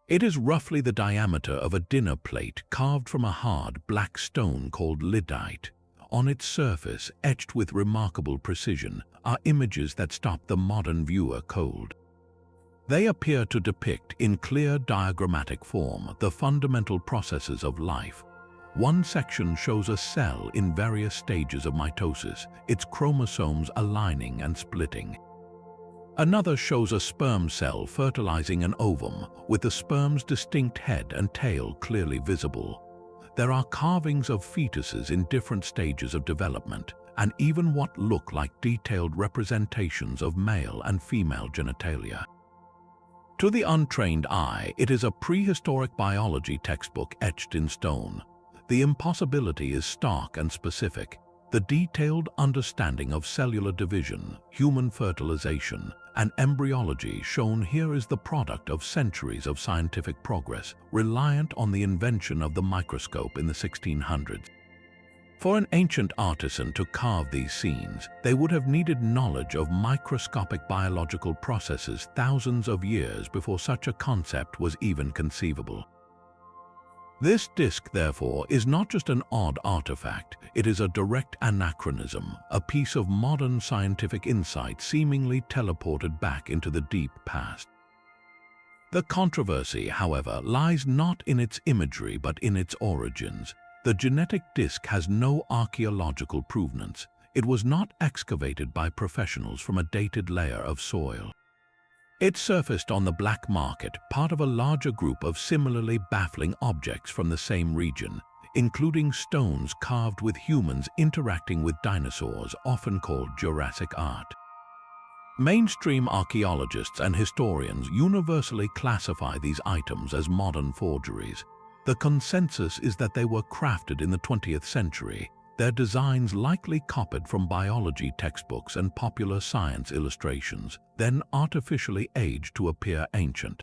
[SPEAKER 1] It is roughly the diameter of a dinner plate carved from a hard, black stone called lyddite. On its surface, etched with remarkable precision, are images that stop the modern viewer cold. They appear to depict, in clear diagrammatic form, the fundamental processes of life. One section shows a cell in various stages of mitosis, its chromosomes aligning and splitting. Another shows a sperm cell fertilizing an ovum, with the sperm's distinct head and tail clearly visible. There are carvings of fetuses in different stages of development, and even what look like detailed representations of male and female genitalia. To the untrained eye, it is a prehistoric biology textbook etched in stone. The impossibility is stark and specific. The detailed understanding of cellular division, human fertilization, and embryology shown here is the product of centuries of scientific progress, reliant on the invention of the microscope in the 1600s. For an ancient artisan to carve these scenes, they would have needed knowledge of microscopic biological processes thousands of years before such a concept was even conceivable. This disc, therefore, is not just an odd artifact, it is a direct anachronism, a piece of modern scientific insight seemingly teleported back into the deep past. The controversy, however, lies not in its imagery but in its origins. The genetic disc has no archaeological provenance. It was not excavated by professionals from a dated layer of soil. It surfaced on the black market, part of a larger group of similarly baffling objects from the same region, including stones carved with humans interacting with dinosaurs, often called Jurassic art. Mainstream archaeologists and historians universally classify these items as modern forgeries. The consensus is that they were crafted in the 20th century, their designs likely copied from biology textbooks and popular science illustrations, then artificially aged to appear ancient.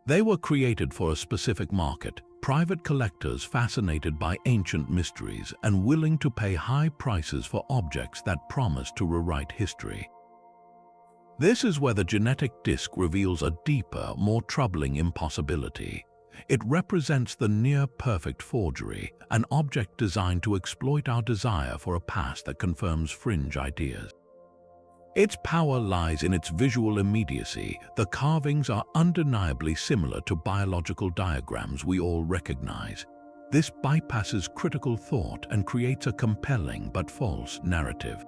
[SPEAKER 1] They were created for a specific market, private collectors fascinated by ancient mysteries and willing to pay high prices for objects that promise to rewrite history. This is where the genetic disc reveals a deeper, more troubling impossibility. It represents the near-perfect forgery, an object designed to exploit our desire for a past that confirms fringe ideas. Its power lies in its visual immediacy. The carvings are undeniably similar to biological diagrams we all recognize. This bypasses critical thought and creates a compelling but false narrative.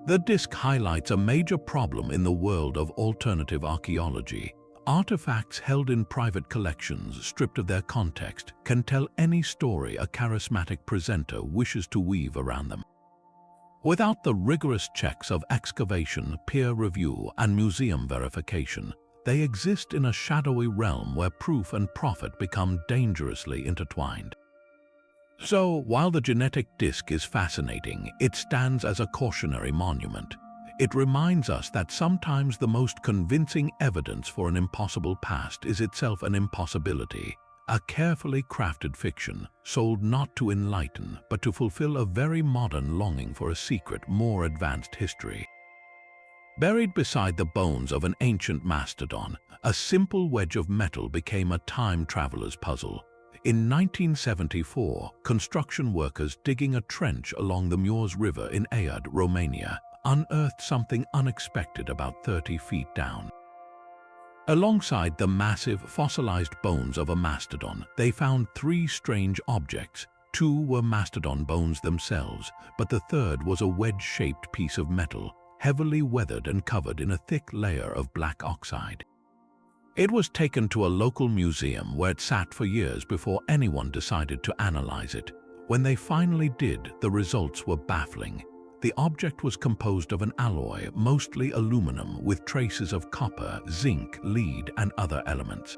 [SPEAKER 1] The disc highlights a major problem in the world of alternative archaeology. Artifacts held in private collections, stripped of their context, can tell any story a charismatic presenter wishes to weave around them. Without the rigorous checks of excavation, peer review, and museum verification, they exist in a shadowy realm where proof and profit become dangerously intertwined. So, while the genetic disc is fascinating, it stands as a cautionary monument. It reminds us that sometimes the most convincing evidence for an impossible past is itself an impossibility, a carefully crafted fiction, sold not to enlighten, but to fulfill a very modern longing for a secret, more advanced history. Buried beside the bones of an ancient mastodon, a simple wedge of metal became a time traveler's puzzle. In 1974, construction workers digging a trench along the Mureș River in Aiud, Romania, unearthed something unexpected about 30 feet down. Alongside the massive, fossilized bones of a mastodon, they found three strange objects. Two were mastodon bones themselves, but the third was a wedge-shaped piece of metal, heavily weathered and covered in a thick layer of black oxide. It was taken to a local museum where it sat for years before anyone decided to analyze it. When they finally did, the results were baffling. The object was composed of an alloy, mostly aluminum, with traces of copper, zinc, lead, and other elements.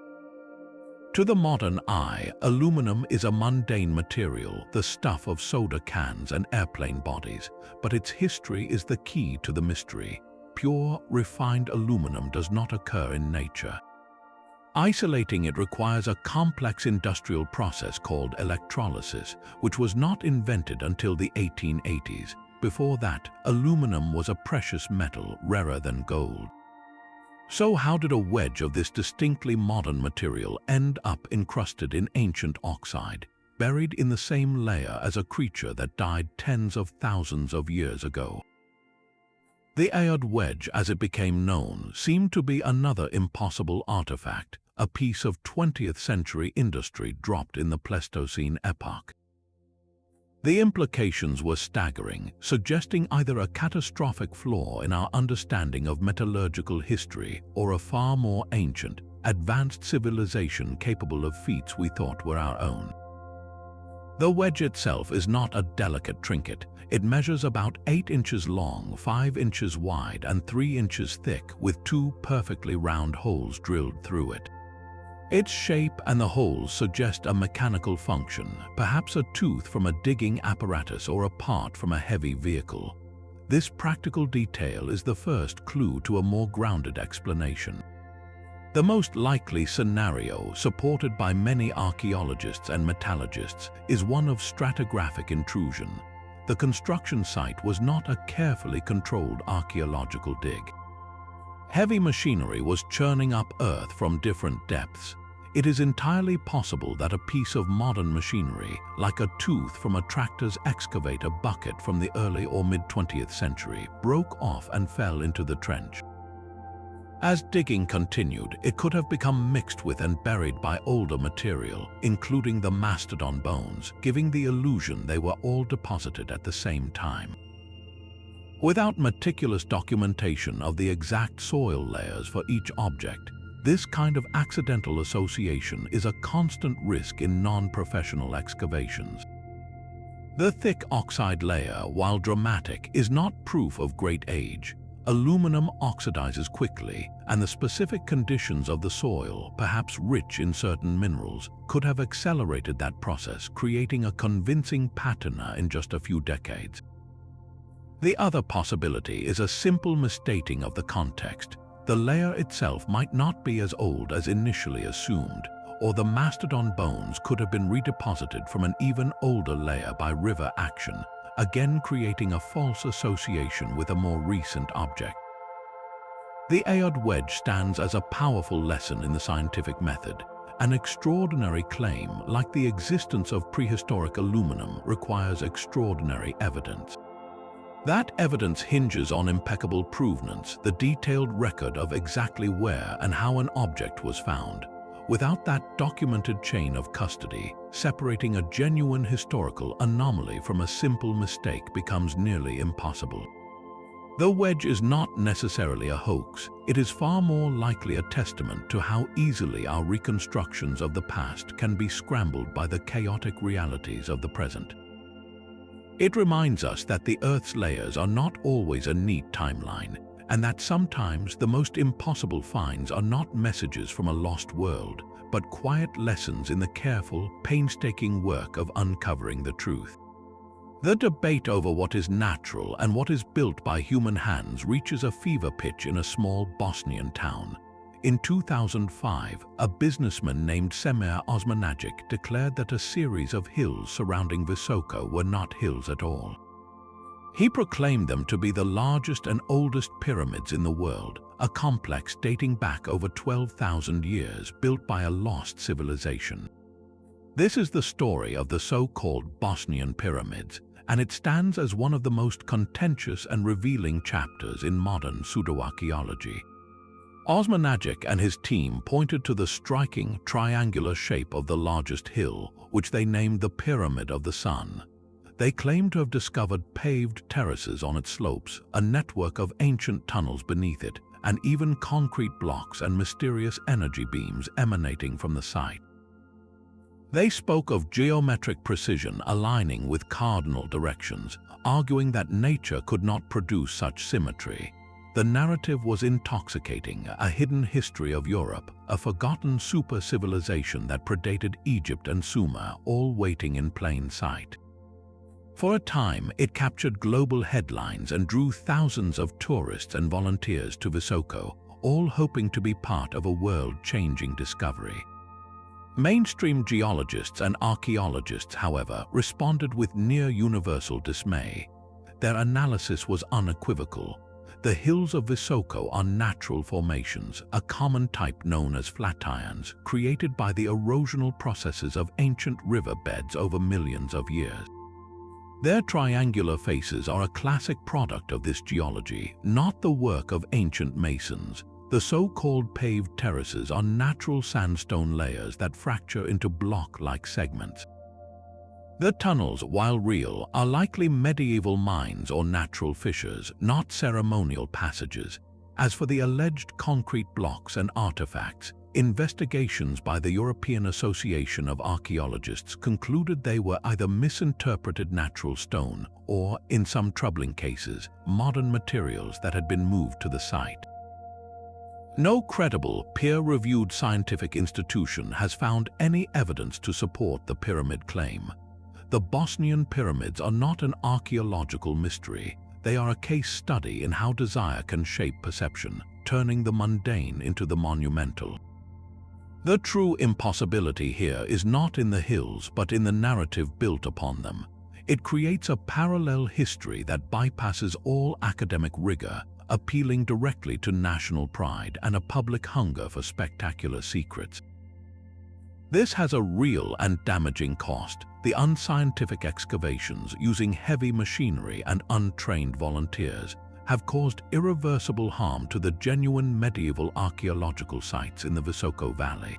[SPEAKER 1] To the modern eye, aluminum is a mundane material, the stuff of soda cans and airplane bodies, but its history is the key to the mystery. Pure, refined aluminum does not occur in nature. Isolating it requires a complex industrial process called electrolysis, which was not invented until the 1880s. Before that, aluminum was a precious metal, rarer than gold. So how did a wedge of this distinctly modern material end up encrusted in ancient oxide, buried in the same layer as a creature that died tens of thousands of years ago? The Aiud wedge, as it became known, seemed to be another impossible artifact, a piece of 20th century industry dropped in the Pleistocene epoch. The implications were staggering, suggesting either a catastrophic flaw in our understanding of metallurgical history or a far more ancient, advanced civilization capable of feats we thought were our own. The wedge itself is not a delicate trinket. It measures about 8 inches long, 5 inches wide, and 3 inches thick, with 2 perfectly round holes drilled through it. Its shape and the holes suggest a mechanical function, perhaps a tooth from a digging apparatus or a part from a heavy vehicle. This practical detail is the first clue to a more grounded explanation. The most likely scenario, supported by many archaeologists and metallurgists, is one of stratigraphic intrusion. The construction site was not a carefully controlled archaeological dig. Heavy machinery was churning up earth from different depths. It is entirely possible that a piece of modern machinery, like a tooth from a tractor's excavator bucket from the early or mid-20th century, broke off and fell into the trench. As digging continued, it could have become mixed with and buried by older material, including the mastodon bones, giving the illusion they were all deposited at the same time. Without meticulous documentation of the exact soil layers for each object, this kind of accidental association is a constant risk in non-professional excavations. The thick oxide layer, while dramatic, is not proof of great age. Aluminum oxidizes quickly, and the specific conditions of the soil, perhaps rich in certain minerals, could have accelerated that process, creating a convincing patina in just a few decades. The other possibility is a simple misstating of the context. The layer itself might not be as old as initially assumed, or the mastodon bones could have been redeposited from an even older layer by river action, again creating a false association with a more recent object. The Ayod wedge stands as a powerful lesson in the scientific method. An extraordinary claim, like the existence of prehistoric aluminum, requires extraordinary evidence. That evidence hinges on impeccable provenance, the detailed record of exactly where and how an object was found. Without that documented chain of custody, separating a genuine historical anomaly from a simple mistake becomes nearly impossible. The wedge is not necessarily a hoax. It is far more likely a testament to how easily our reconstructions of the past can be scrambled by the chaotic realities of the present. It reminds us that the Earth's layers are not always a neat timeline, and that sometimes the most impossible finds are not messages from a lost world, but quiet lessons in the careful, painstaking work of uncovering the truth. The debate over what is natural and what is built by human hands reaches a fever pitch in a small Bosnian town. In 2005, a businessman named Semir Osmanagic declared that a series of hills surrounding Visoko were not hills at all. He proclaimed them to be the largest and oldest pyramids in the world, a complex dating back over 12,000 years, built by a lost civilization. This is the story of the so-called Bosnian pyramids, and it stands as one of the most contentious and revealing chapters in modern pseudoarchaeology. Osmanagic and his team pointed to the striking triangular shape of the largest hill, which they named the Pyramid of the Sun. They claim to have discovered paved terraces on its slopes, a network of ancient tunnels beneath it, and even concrete blocks and mysterious energy beams emanating from the site. They spoke of geometric precision aligning with cardinal directions, arguing that nature could not produce such symmetry. The narrative was intoxicating, a hidden history of Europe, a forgotten super-civilization that predated Egypt and Sumer, all waiting in plain sight. For a time, it captured global headlines and drew thousands of tourists and volunteers to Visoko, all hoping to be part of a world-changing discovery. Mainstream geologists and archaeologists, however, responded with near-universal dismay. Their analysis was unequivocal. The hills of Visoko are natural formations, a common type known as flatirons, created by the erosional processes of ancient riverbeds over millions of years. Their triangular faces are a classic product of this geology, not the work of ancient masons. The so-called paved terraces are natural sandstone layers that fracture into block-like segments. The tunnels, while real, are likely medieval mines or natural fissures, not ceremonial passages. As for the alleged concrete blocks and artifacts, investigations by the European Association of Archaeologists concluded they were either misinterpreted natural stone or, in some troubling cases, modern materials that had been moved to the site. No credible, peer-reviewed scientific institution has found any evidence to support the pyramid claim. The Bosnian pyramids are not an archaeological mystery. They are a case study in how desire can shape perception, turning the mundane into the monumental. The true impossibility here is not in the hills, but in the narrative built upon them. It creates a parallel history that bypasses all academic rigor, appealing directly to national pride and a public hunger for spectacular secrets. This has a real and damaging cost. The unscientific excavations, using heavy machinery and untrained volunteers, have caused irreversible harm to the genuine medieval archaeological sites in the Visoko Valley.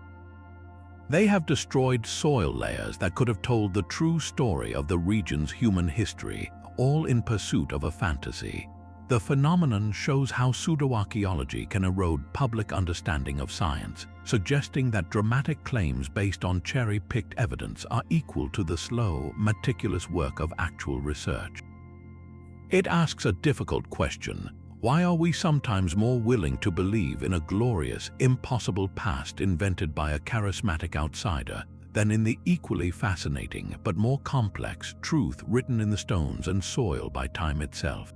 [SPEAKER 1] They have destroyed soil layers that could have told the true story of the region's human history, all in pursuit of a fantasy. The phenomenon shows how pseudoarchaeology can erode public understanding of science, suggesting that dramatic claims based on cherry-picked evidence are equal to the slow, meticulous work of actual research. It asks a difficult question: Why are we sometimes more willing to believe in a glorious, impossible past invented by a charismatic outsider than in the equally fascinating but more complex truth written in the stones and soil by time itself?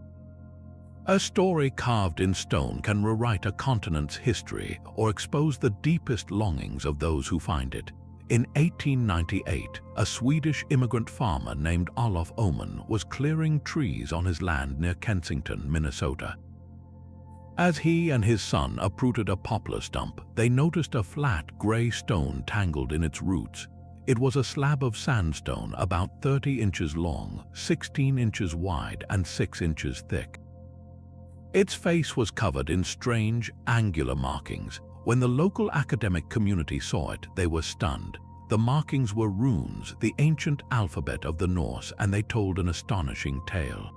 [SPEAKER 1] A story carved in stone can rewrite a continent's history or expose the deepest longings of those who find it. In 1898, a Swedish immigrant farmer named Olof Oman was clearing trees on his land near Kensington, Minnesota. As he and his son uprooted a poplar stump, they noticed a flat, gray stone tangled in its roots. It was a slab of sandstone about 30 inches long, 16 inches wide, and 6 inches thick. Its face was covered in strange, angular markings. When the local academic community saw it, they were stunned. The markings were runes, the ancient alphabet of the Norse, and they told an astonishing tale.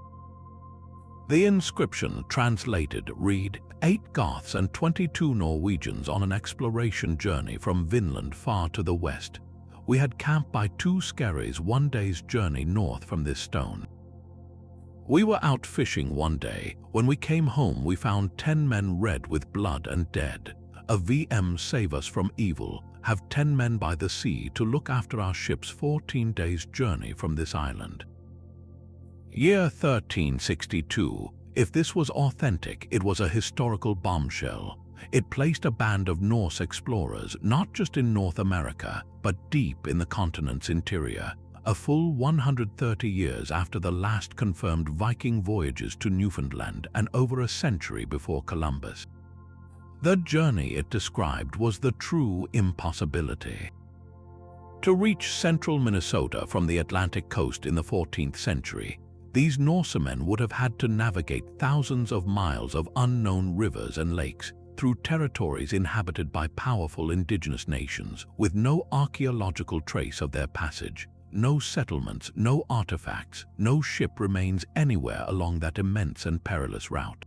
[SPEAKER 1] The inscription, translated, read, 8 Goths and 22 Norwegians on an exploration journey from Vinland far to the west. We had camped by 2 skerries 1 day's journey north from this stone. We were out fishing one day. When we came home, we found 10 men red with blood and dead. A VM save us from evil, have 10 men by the sea to look after our ship's 14 days' journey from this island. Year 1362. If this was authentic, it was a historical bombshell. It placed a band of Norse explorers not just in North America, but deep in the continent's interior, a full 130 years after the last confirmed Viking voyages to Newfoundland and over a century before Columbus. The journey it described was the true impossibility. To reach central Minnesota from the Atlantic coast in the 14th century, these Norsemen would have had to navigate thousands of miles of unknown rivers and lakes through territories inhabited by powerful indigenous nations with no archaeological trace of their passage, no settlements, no artifacts, no ship remains anywhere along that immense and perilous route.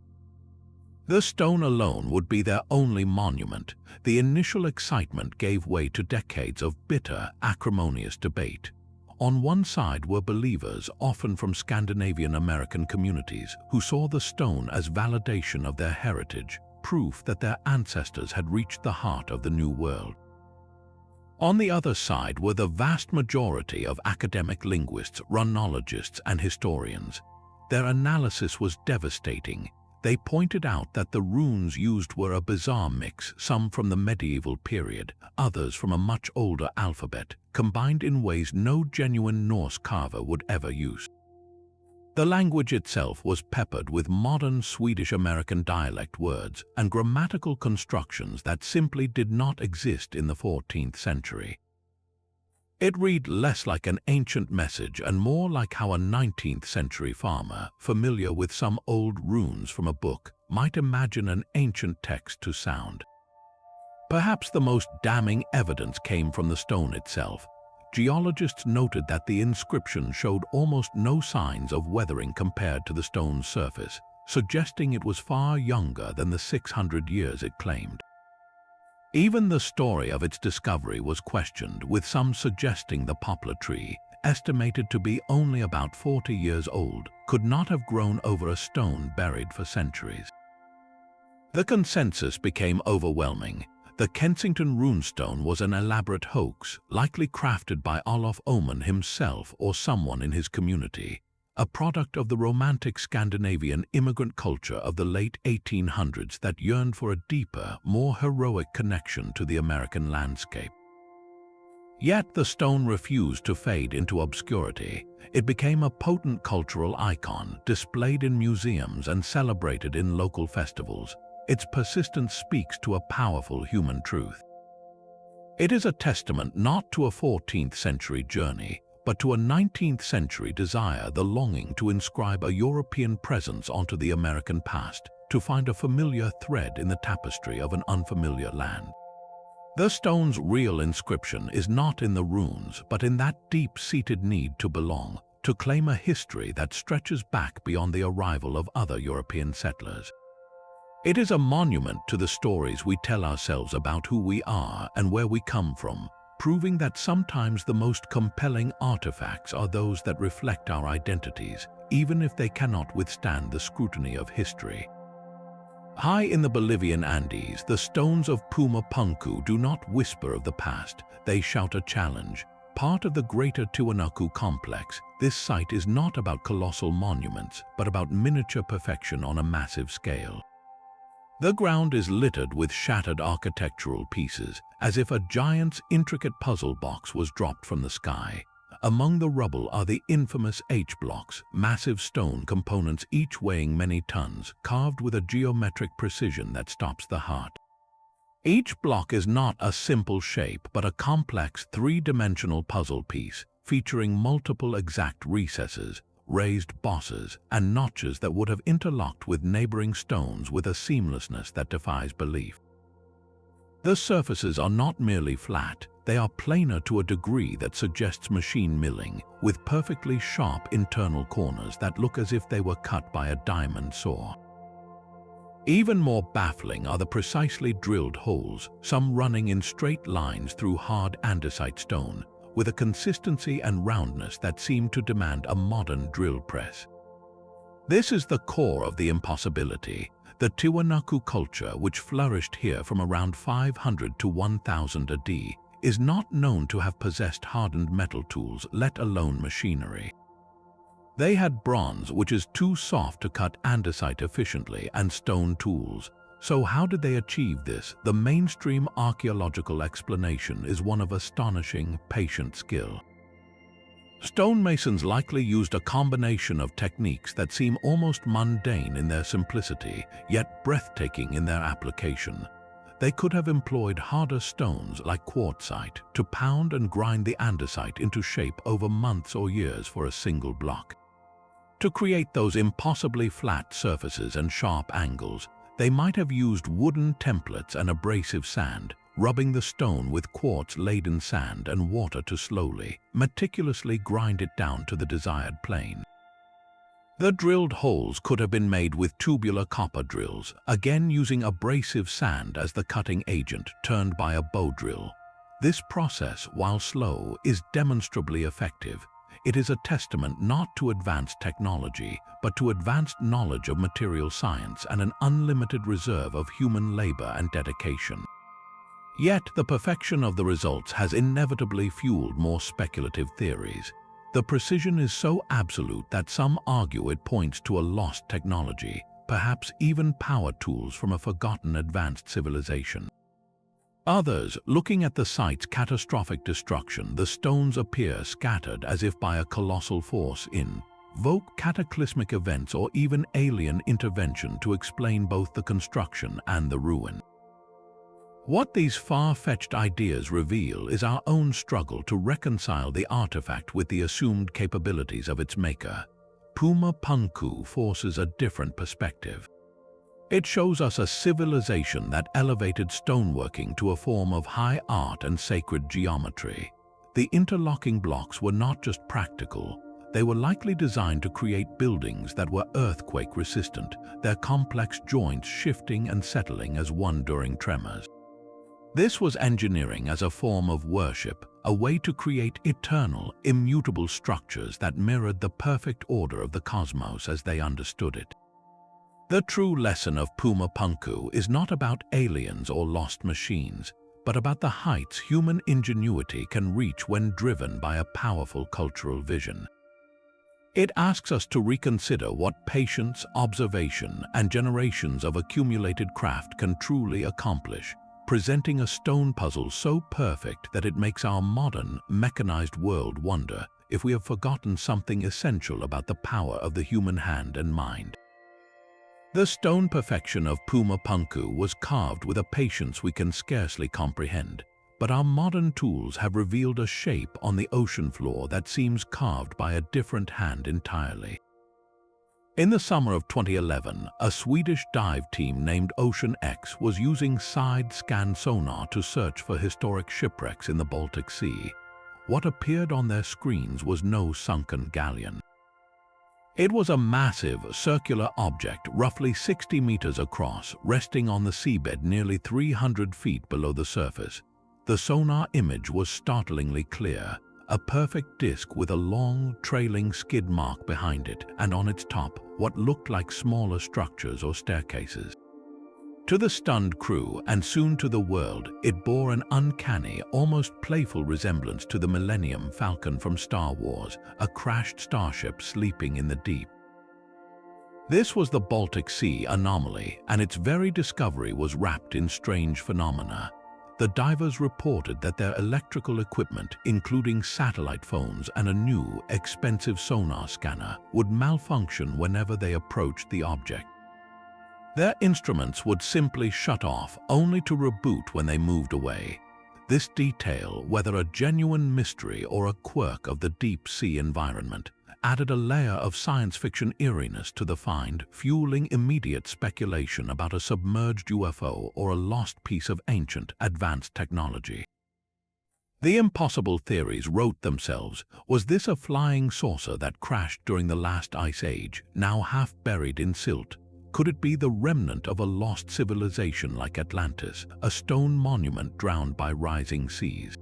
[SPEAKER 1] The stone alone would be their only monument. The initial excitement gave way to decades of bitter, acrimonious debate. On one side were believers, often from Scandinavian American communities, who saw the stone as validation of their heritage, proof that their ancestors had reached the heart of the New World. On the other side were the vast majority of academic linguists, rhunologists, and historians. Their analysis was devastating. They pointed out that the runes used were a bizarre mix, some from the medieval period, others from a much older alphabet, combined in ways no genuine Norse carver would ever use. The language itself was peppered with modern Swedish-American dialect words and grammatical constructions that simply did not exist in the 14th century. It read less like an ancient message and more like how a 19th century farmer, familiar with some old runes from a book, might imagine an ancient text to sound. Perhaps the most damning evidence came from the stone itself. Geologists noted that the inscription showed almost no signs of weathering compared to the stone's surface, suggesting it was far younger than the 600 years it claimed. Even the story of its discovery was questioned, with some suggesting the poplar tree, estimated to be only about 40 years old, could not have grown over a stone buried for centuries. The consensus became overwhelming. The Kensington runestone was an elaborate hoax, likely crafted by Olof Oman himself or someone in his community, a product of the romantic Scandinavian immigrant culture of the late 1800s that yearned for a deeper, more heroic connection to the American landscape. Yet the stone refused to fade into obscurity. It became a potent cultural icon, displayed in museums and celebrated in local festivals. Its persistence speaks to a powerful human truth. It is a testament not to a 14th century journey, but to a 19th century desire, the longing to inscribe a European presence onto the American past, to find a familiar thread in the tapestry of an unfamiliar land. The stone's real inscription is not in the runes, but in that deep-seated need to belong, to claim a history that stretches back beyond the arrival of other European settlers. It is a monument to the stories we tell ourselves about who we are and where we come from, proving that sometimes the most compelling artifacts are those that reflect our identities, even if they cannot withstand the scrutiny of history. High in the Bolivian Andes, the stones of Puma Punku do not whisper of the past, they shout a challenge. Part of the greater Tiwanaku complex, this site is not about colossal monuments, but about miniature perfection on a massive scale. The ground is littered with shattered architectural pieces, as if a giant's intricate puzzle box was dropped from the sky. Among the rubble are the infamous H-blocks, massive stone components each weighing many tons, carved with a geometric precision that stops the heart. Each block is not a simple shape, but a complex three-dimensional puzzle piece, featuring multiple exact recesses, raised bosses, and notches that would have interlocked with neighboring stones with a seamlessness that defies belief. The surfaces are not merely flat, they are planar to a degree that suggests machine milling, with perfectly sharp internal corners that look as if they were cut by a diamond saw. Even more baffling are the precisely drilled holes, some running in straight lines through hard andesite stone, with a consistency and roundness that seem to demand a modern drill press. This is the core of the impossibility. The Tiwanaku culture, which flourished here from around 500 to 1000 AD, is not known to have possessed hardened metal tools, let alone machinery. They had bronze, which is too soft to cut andesite efficiently, and stone tools. So how did they achieve this? The mainstream archaeological explanation is one of astonishing, patient skill. Stonemasons likely used a combination of techniques that seem almost mundane in their simplicity, yet breathtaking in their application. They could have employed harder stones like quartzite to pound and grind the andesite into shape over months or years for a single block. To create those impossibly flat surfaces and sharp angles, they might have used wooden templates and abrasive sand, rubbing the stone with quartz-laden sand and water to slowly, meticulously grind it down to the desired plane. The drilled holes could have been made with tubular copper drills, again using abrasive sand as the cutting agent turned by a bow drill. This process, while slow, is demonstrably effective. It is a testament not to advanced technology, but to advanced knowledge of material science and an unlimited reserve of human labor and dedication. Yet, the perfection of the results has inevitably fueled more speculative theories. The precision is so absolute that some argue it points to a lost technology, perhaps even power tools from a forgotten advanced civilization. Others, looking at the site's catastrophic destruction, the stones appear scattered as if by a colossal force, invoke cataclysmic events or even alien intervention to explain both the construction and the ruin. What these far-fetched ideas reveal is our own struggle to reconcile the artifact with the assumed capabilities of its maker. Puma Punku forces a different perspective. It shows us a civilization that elevated stoneworking to a form of high art and sacred geometry. The interlocking blocks were not just practical, they were likely designed to create buildings that were earthquake-resistant, their complex joints shifting and settling as one during tremors. This was engineering as a form of worship, a way to create eternal, immutable structures that mirrored the perfect order of the cosmos as they understood it. The true lesson of Puma Punku is not about aliens or lost machines, but about the heights human ingenuity can reach when driven by a powerful cultural vision. It asks us to reconsider what patience, observation, and generations of accumulated craft can truly accomplish, presenting a stone puzzle so perfect that it makes our modern, mechanized world wonder if we have forgotten something essential about the power of the human hand and mind. The stone perfection of Puma Punku was carved with a patience we can scarcely comprehend, but our modern tools have revealed a shape on the ocean floor that seems carved by a different hand entirely. In the summer of 2011, a Swedish dive team named Ocean X was using side-scan sonar to search for historic shipwrecks in the Baltic Sea. What appeared on their screens was no sunken galleon. It was a massive, circular object roughly 60 meters across, resting on the seabed nearly 300 feet below the surface. The sonar image was startlingly clear, a perfect disk with a long, trailing skid mark behind it, and on its top, what looked like smaller structures or staircases. To the stunned crew, and soon to the world, it bore an uncanny, almost playful resemblance to the Millennium Falcon from Star Wars, a crashed starship sleeping in the deep. This was the Baltic Sea anomaly, and its very discovery was wrapped in strange phenomena. The divers reported that their electrical equipment, including satellite phones and a new, expensive sonar scanner, would malfunction whenever they approached the object. Their instruments would simply shut off, only to reboot when they moved away. This detail, whether a genuine mystery or a quirk of the deep-sea environment, added a layer of science fiction eeriness to the find, fueling immediate speculation about a submerged UFO or a lost piece of ancient, advanced technology. The impossible theories wrote themselves. Was this a flying saucer that crashed during the last ice age, now half buried in silt? Could it be the remnant of a lost civilization like Atlantis, a stone monument drowned by rising seas?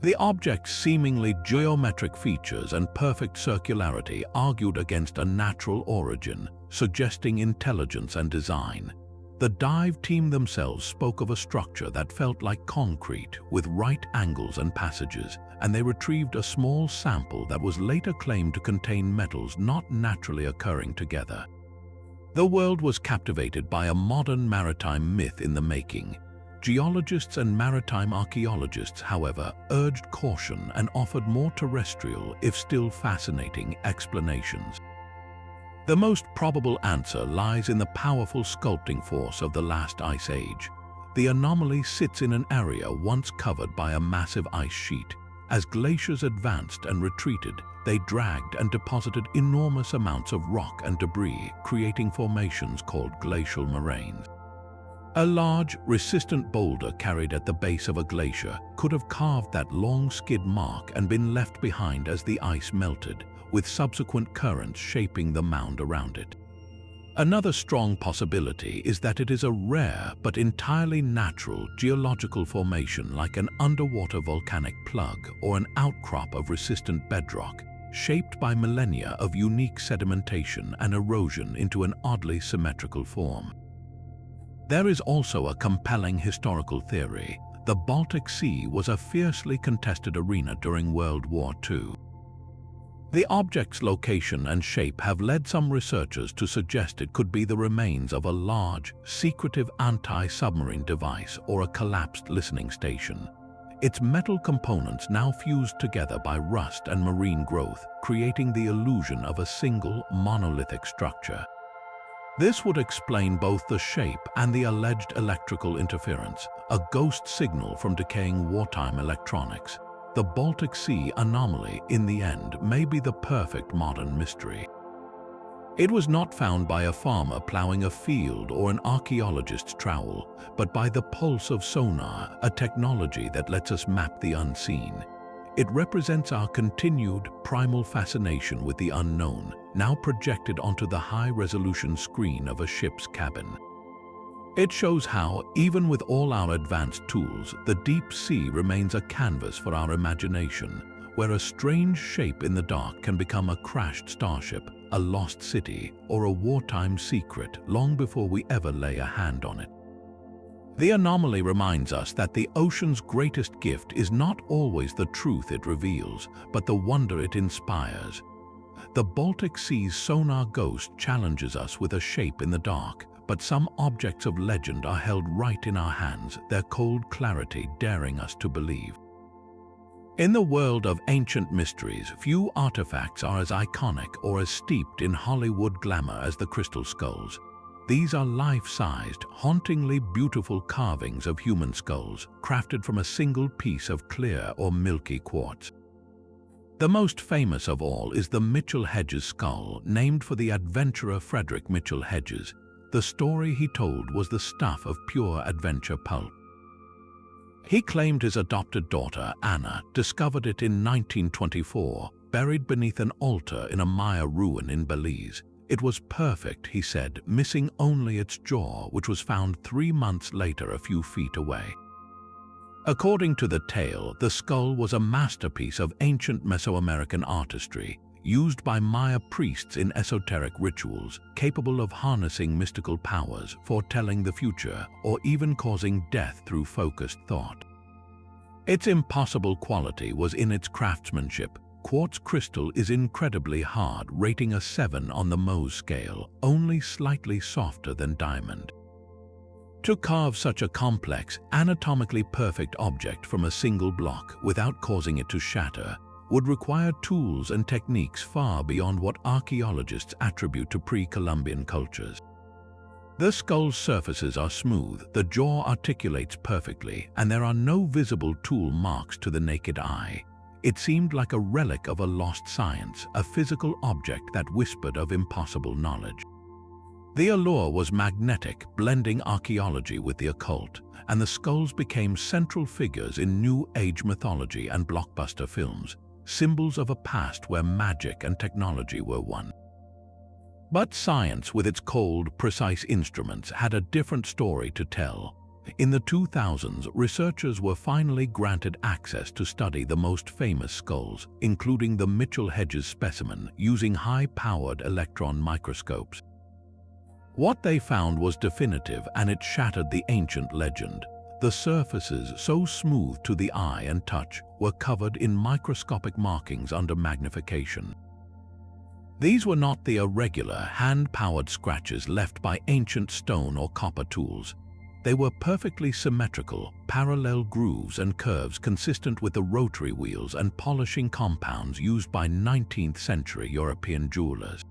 [SPEAKER 1] The object's seemingly geometric features and perfect circularity argued against a natural origin, suggesting intelligence and design. The dive team themselves spoke of a structure that felt like concrete, with right angles and passages, and they retrieved a small sample that was later claimed to contain metals not naturally occurring together. The world was captivated by a modern maritime myth in the making. Geologists and maritime archaeologists, however, urged caution and offered more terrestrial, if still fascinating, explanations. The most probable answer lies in the powerful sculpting force of the last ice age. The anomaly sits in an area once covered by a massive ice sheet. As glaciers advanced and retreated, they dragged and deposited enormous amounts of rock and debris, creating formations called glacial moraines. A large, resistant boulder carried at the base of a glacier could have carved that long skid mark and been left behind as the ice melted, with subsequent currents shaping the mound around it. Another strong possibility is that it is a rare but entirely natural geological formation like an underwater volcanic plug or an outcrop of resistant bedrock, shaped by millennia of unique sedimentation and erosion into an oddly symmetrical form. There is also a compelling historical theory. The Baltic Sea was a fiercely contested arena during World War II. The object's location and shape have led some researchers to suggest it could be the remains of a large, secretive anti-submarine device or a collapsed listening station. Its metal components now fused together by rust and marine growth, creating the illusion of a single, monolithic structure. This would explain both the shape and the alleged electrical interference, a ghost signal from decaying wartime electronics. The Baltic Sea anomaly, in the end, may be the perfect modern mystery. It was not found by a farmer plowing a field or an archaeologist's trowel, but by the pulse of sonar, a technology that lets us map the unseen. It represents our continued, primal fascination with the unknown, now projected onto the high-resolution screen of a ship's cabin. It shows how, even with all our advanced tools, the deep sea remains a canvas for our imagination, where a strange shape in the dark can become a crashed starship, a lost city, or a wartime secret long before we ever lay a hand on it. The anomaly reminds us that the ocean's greatest gift is not always the truth it reveals, but the wonder it inspires. The Baltic Sea's sonar ghost challenges us with a shape in the dark, but some objects of legend are held right in our hands, their cold clarity daring us to believe. In the world of ancient mysteries, few artifacts are as iconic or as steeped in Hollywood glamour as the crystal skulls. These are life-sized, hauntingly beautiful carvings of human skulls, crafted from a single piece of clear or milky quartz. The most famous of all is the Mitchell Hedges skull, named for the adventurer Frederick Mitchell Hedges. The story he told was the stuff of pure adventure pulp. He claimed his adopted daughter, Anna, discovered it in 1924, buried beneath an altar in a Maya ruin in Belize. It was perfect, he said, missing only its jaw, which was found 3 months later a few feet away. According to the tale, the skull was a masterpiece of ancient Mesoamerican artistry. used by Maya priests in esoteric rituals, capable of harnessing mystical powers, foretelling the future, or even causing death through focused thought. Its impossible quality was in its craftsmanship. Quartz crystal is incredibly hard, rating a 7 on the Mohs scale, only slightly softer than diamond. To carve such a complex, anatomically perfect object from a single block without causing it to shatter would require tools and techniques far beyond what archaeologists attribute to pre-Columbian cultures. The skull's surfaces are smooth, the jaw articulates perfectly, and there are no visible tool marks to the naked eye. It seemed like a relic of a lost science, a physical object that whispered of impossible knowledge. The allure was magnetic, blending archaeology with the occult, and the skulls became central figures in New Age mythology and blockbuster films, symbols of a past where magic and technology were one. But science, with its cold, precise instruments, had a different story to tell. In the 2000s, researchers were finally granted access to study the most famous skulls, including the Mitchell-Hedges specimen, using high-powered electron microscopes. What they found was definitive, and it shattered the ancient legend. The surfaces, so smooth to the eye and touch, were covered in microscopic markings under magnification. These were not the irregular, hand-powered scratches left by ancient stone or copper tools. They were perfectly symmetrical, parallel grooves and curves consistent with the rotary wheels and polishing compounds used by 19th-century European jewelers.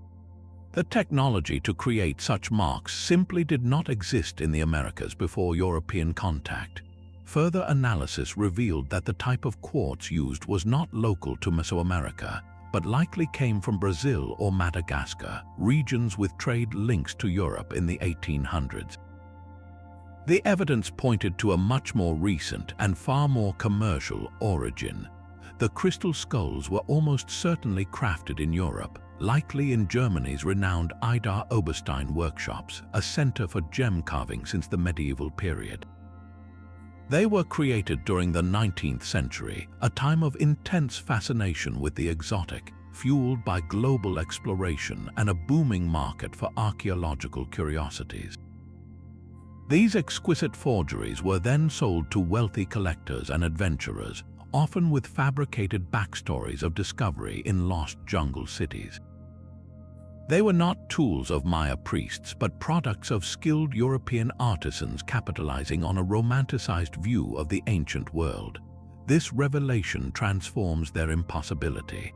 [SPEAKER 1] The technology to create such marks simply did not exist in the Americas before European contact. Further analysis revealed that the type of quartz used was not local to Mesoamerica, but likely came from Brazil or Madagascar, regions with trade links to Europe in the 1800s. The evidence pointed to a much more recent and far more commercial origin. The crystal skulls were almost certainly crafted in Europe, likely in Germany's renowned Idar Oberstein workshops, a center for gem carving since the medieval period. They were created during the 19th century, a time of intense fascination with the exotic, fueled by global exploration and a booming market for archaeological curiosities. These exquisite forgeries were then sold to wealthy collectors and adventurers, often with fabricated backstories of discovery in lost jungle cities. They were not tools of Maya priests, but products of skilled European artisans capitalizing on a romanticized view of the ancient world. This revelation transforms their impossibility.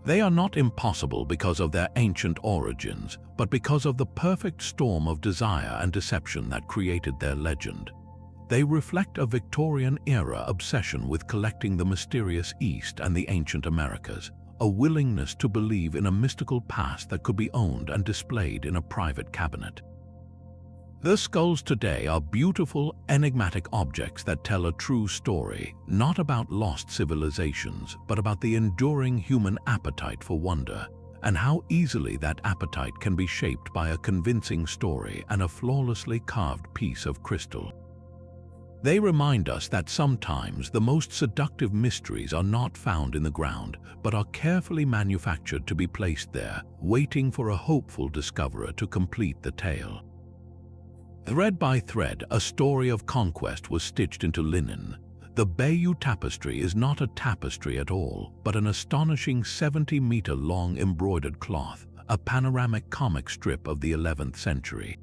[SPEAKER 1] They are not impossible because of their ancient origins, but because of the perfect storm of desire and deception that created their legend. They reflect a Victorian-era obsession with collecting the mysterious East and the ancient Americas, a willingness to believe in a mystical past that could be owned and displayed in a private cabinet. The skulls today are beautiful, enigmatic objects that tell a true story, not about lost civilizations, but about the enduring human appetite for wonder, and how easily that appetite can be shaped by a convincing story and a flawlessly carved piece of crystal. They remind us that sometimes the most seductive mysteries are not found in the ground, but are carefully manufactured to be placed there, waiting for a hopeful discoverer to complete the tale. Thread by thread, a story of conquest was stitched into linen. The Bayeux tapestry is not a tapestry at all, but an astonishing 70-meter-long embroidered cloth, a panoramic comic strip of the 11th century.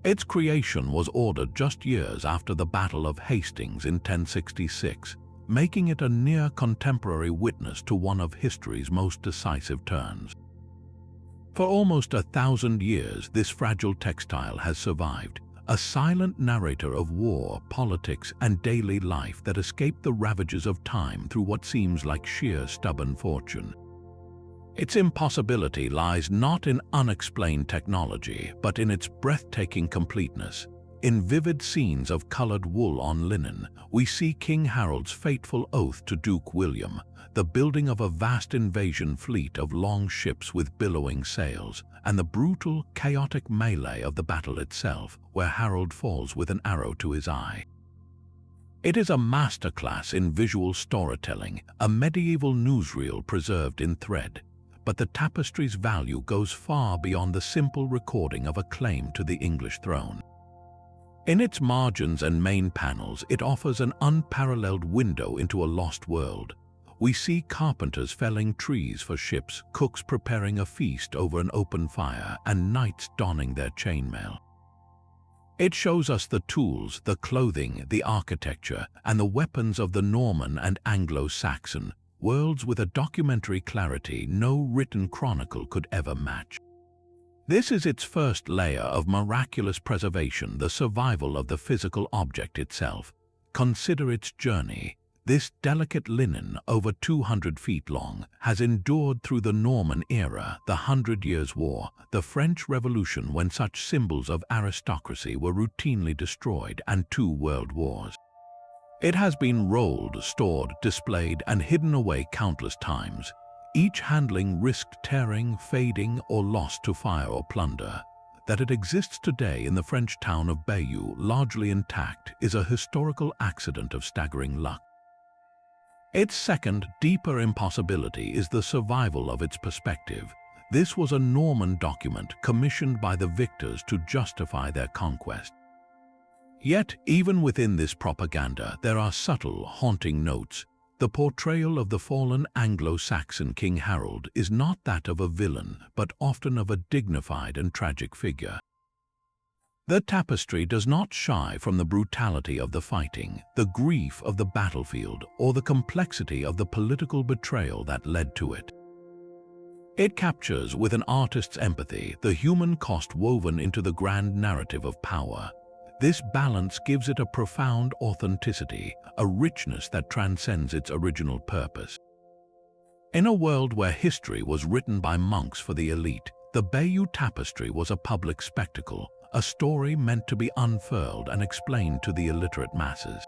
[SPEAKER 1] Its creation was ordered just years after the Battle of Hastings in 1066, making it a near-contemporary witness to one of history's most decisive turns. For almost 1,000 years, this fragile textile has survived, a silent narrator of war, politics, and daily life that escaped the ravages of time through what seems like sheer stubborn fortune. Its impossibility lies not in unexplained technology, but in its breathtaking completeness. In vivid scenes of colored wool on linen, we see King Harold's fateful oath to Duke William, the building of a vast invasion fleet of long ships with billowing sails, and the brutal, chaotic melee of the battle itself, where Harold falls with an arrow to his eye. It is a masterclass in visual storytelling, a medieval newsreel preserved in thread. But the tapestry's value goes far beyond the simple recording of a claim to the English throne. In its margins and main panels, it offers an unparalleled window into a lost world. We see carpenters felling trees for ships, cooks preparing a feast over an open fire, and knights donning their chainmail. It shows us the tools, the clothing, the architecture, and the weapons of the Norman and Anglo-Saxon, worlds with a documentary clarity no written chronicle could ever match. This is its first layer of miraculous preservation, the survival of the physical object itself. Consider its journey. This delicate linen, over 200 feet long, has endured through the Norman era, the 100 Years' War, the French Revolution when such symbols of aristocracy were routinely destroyed, and 2 world wars. It has been rolled, stored, displayed, and hidden away countless times. Each handling risked tearing, fading, or lost to fire or plunder. That it exists today in the French town of Bayeux, largely intact, is a historical accident of staggering luck. Its second, deeper impossibility is the survival of its perspective. This was a Norman document commissioned by the victors to justify their conquest. Yet, even within this propaganda, there are subtle, haunting notes. The portrayal of the fallen Anglo-Saxon King Harold is not that of a villain, but often of a dignified and tragic figure. The tapestry does not shy from the brutality of the fighting, the grief of the battlefield, or the complexity of the political betrayal that led to it. It captures, with an artist's empathy, the human cost woven into the grand narrative of power. This balance gives it a profound authenticity, a richness that transcends its original purpose. In a world where history was written by monks for the elite, the Bayeux Tapestry was a public spectacle, a story meant to be unfurled and explained to the illiterate masses.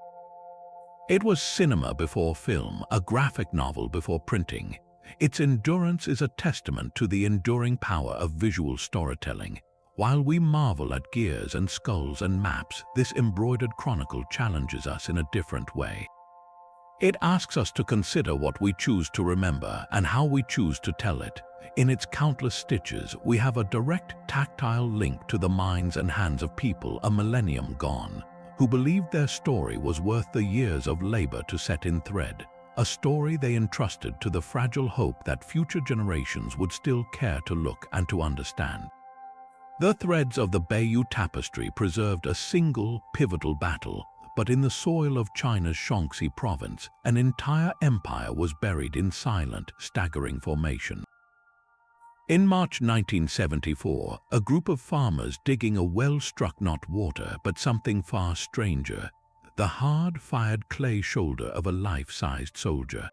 [SPEAKER 1] It was cinema before film, a graphic novel before printing. Its endurance is a testament to the enduring power of visual storytelling. While we marvel at gears and skulls and maps, this embroidered chronicle challenges us in a different way. It asks us to consider what we choose to remember and how we choose to tell it. In its countless stitches, we have a direct, tactile link to the minds and hands of people a millennium gone, who believed their story was worth the years of labor to set in thread, a story they entrusted to the fragile hope that future generations would still care to look and to understand. The threads of the Bayeux Tapestry preserved a single, pivotal battle, but in the soil of China's Shaanxi province, an entire empire was buried in silent, staggering formation. In March 1974, a group of farmers digging a well struck not water, but something far stranger, the hard-fired clay shoulder of a life-sized soldier.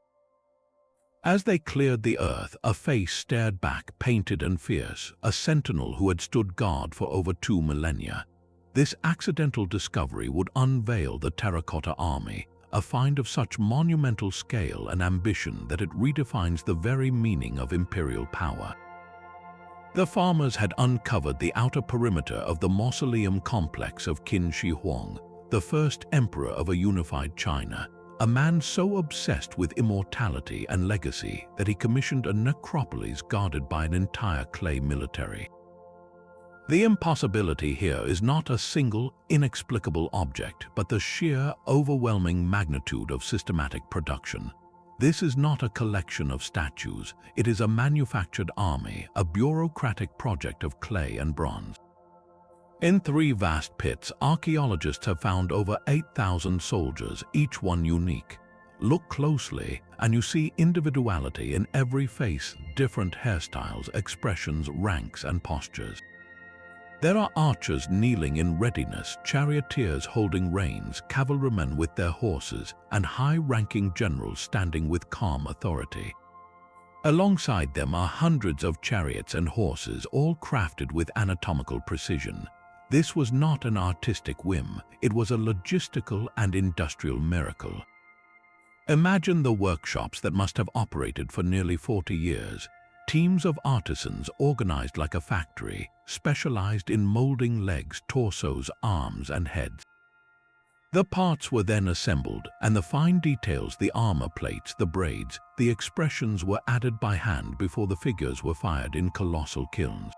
[SPEAKER 1] As they cleared the earth, a face stared back, painted and fierce, a sentinel who had stood guard for over 2 millennia. This accidental discovery would unveil the Terracotta Army, a find of such monumental scale and ambition that it redefines the very meaning of imperial power. The farmers had uncovered the outer perimeter of the mausoleum complex of Qin Shi Huang, the first emperor of a unified China, a man so obsessed with immortality and legacy that he commissioned a necropolis guarded by an entire clay military. The impossibility here is not a single, inexplicable object, but the sheer, overwhelming magnitude of systematic production. This is not a collection of statues, it is a manufactured army, a bureaucratic project of clay and bronze. In 3 vast pits, archaeologists have found over 8,000 soldiers, each one unique. Look closely, and you see individuality in every face, different hairstyles, expressions, ranks, and postures. There are archers kneeling in readiness, charioteers holding reins, cavalrymen with their horses, and high-ranking generals standing with calm authority. Alongside them are hundreds of chariots and horses, all crafted with anatomical precision. This was not an artistic whim, it was a logistical and industrial miracle. Imagine the workshops that must have operated for nearly 40 years. Teams of artisans organized like a factory, specialized in molding legs, torsos, arms, and heads. The parts were then assembled, and the fine details, the armor plates, the braids, the expressions were added by hand before the figures were fired in colossal kilns.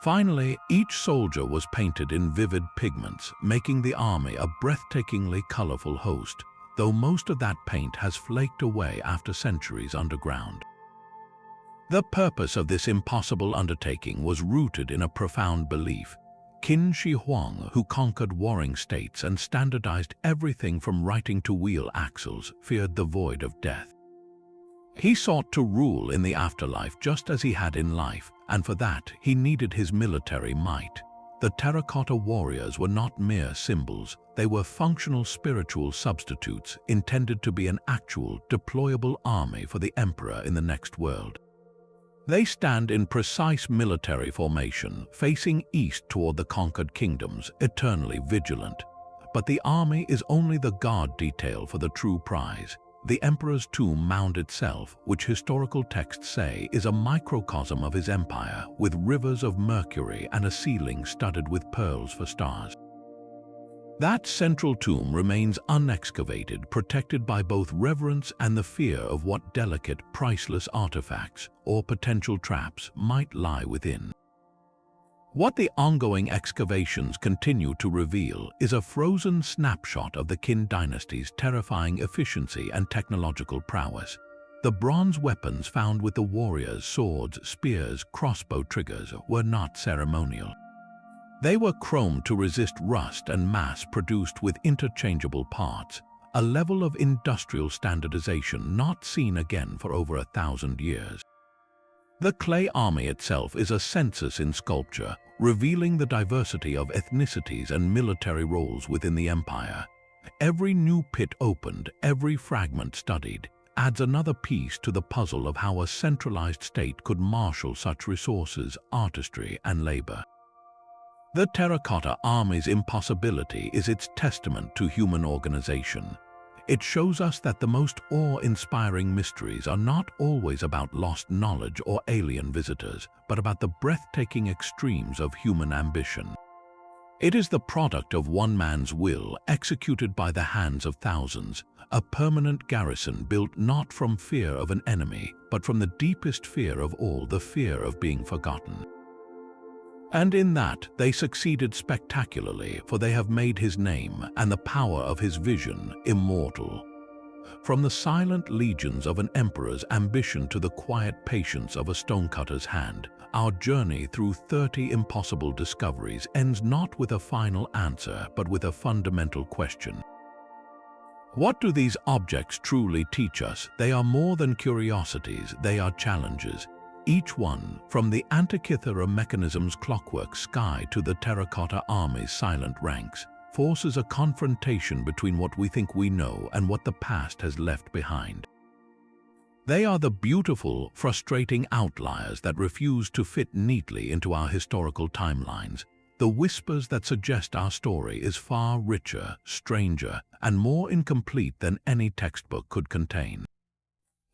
[SPEAKER 1] Finally, each soldier was painted in vivid pigments, making the army a breathtakingly colorful host, though most of that paint has flaked away after centuries underground. The purpose of this impossible undertaking was rooted in a profound belief. Qin Shi Huang, who conquered warring states and standardized everything from writing to wheel axles, feared the void of death. He sought to rule in the afterlife just as he had in life, and for that he needed his military might. The terracotta warriors were not mere symbols, they were functional spiritual substitutes intended to be an actual, deployable army for the emperor in the next world. They stand in precise military formation, facing east toward the conquered kingdoms, eternally vigilant. But the army is only the guard detail for the true prize. The emperor's tomb mound itself, which historical texts say is a microcosm of his empire, with rivers of mercury and a ceiling studded with pearls for stars. That central tomb remains unexcavated, protected by both reverence and the fear of what delicate, priceless artifacts or potential traps might lie within. What the ongoing excavations continue to reveal is a frozen snapshot of the Qin dynasty's terrifying efficiency and technological prowess. The bronze weapons found with the warriors' swords, spears, crossbow triggers were not ceremonial. They were chromed to resist rust and mass-produced with interchangeable parts, a level of industrial standardization not seen again for over 1,000 years. The clay army itself is a census in sculpture, revealing the diversity of ethnicities and military roles within the empire. Every new pit opened, every fragment studied, adds another piece to the puzzle of how a centralized state could marshal such resources, artistry, and labor. The terracotta army's impossibility is its testament to human organization. It shows us that the most awe-inspiring mysteries are not always about lost knowledge or alien visitors, but about the breathtaking extremes of human ambition. It is the product of one man's will, executed by the hands of thousands, a permanent garrison built not from fear of an enemy, but from the deepest fear of all, the fear of being forgotten. And in that, they succeeded spectacularly, for they have made his name and the power of his vision immortal. From the silent legions of an emperor's ambition to the quiet patience of a stonecutter's hand, our journey through 30 impossible discoveries ends not with a final answer, but with a fundamental question. What do these objects truly teach us? They are more than curiosities, they are challenges. Each one, from the Antikythera Mechanism's clockwork sky to the terracotta army's silent ranks, forces a confrontation between what we think we know and what the past has left behind. They are the beautiful, frustrating outliers that refuse to fit neatly into our historical timelines, the whispers that suggest our story is far richer, stranger, and more incomplete than any textbook could contain.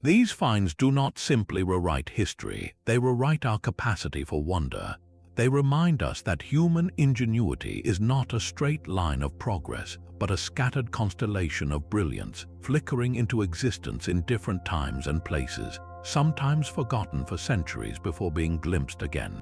[SPEAKER 1] These finds do not simply rewrite history, they rewrite our capacity for wonder. They remind us that human ingenuity is not a straight line of progress, but a scattered constellation of brilliance, flickering into existence in different times and places, sometimes forgotten for centuries before being glimpsed again.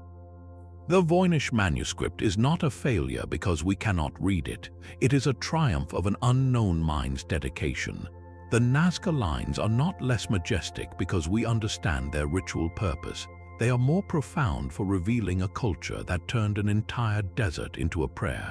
[SPEAKER 1] The Voynich Manuscript is not a failure because we cannot read it. It is a triumph of an unknown mind's dedication. The Nazca Lines are not less majestic because we understand their ritual purpose. They are more profound for revealing a culture that turned an entire desert into a prayer.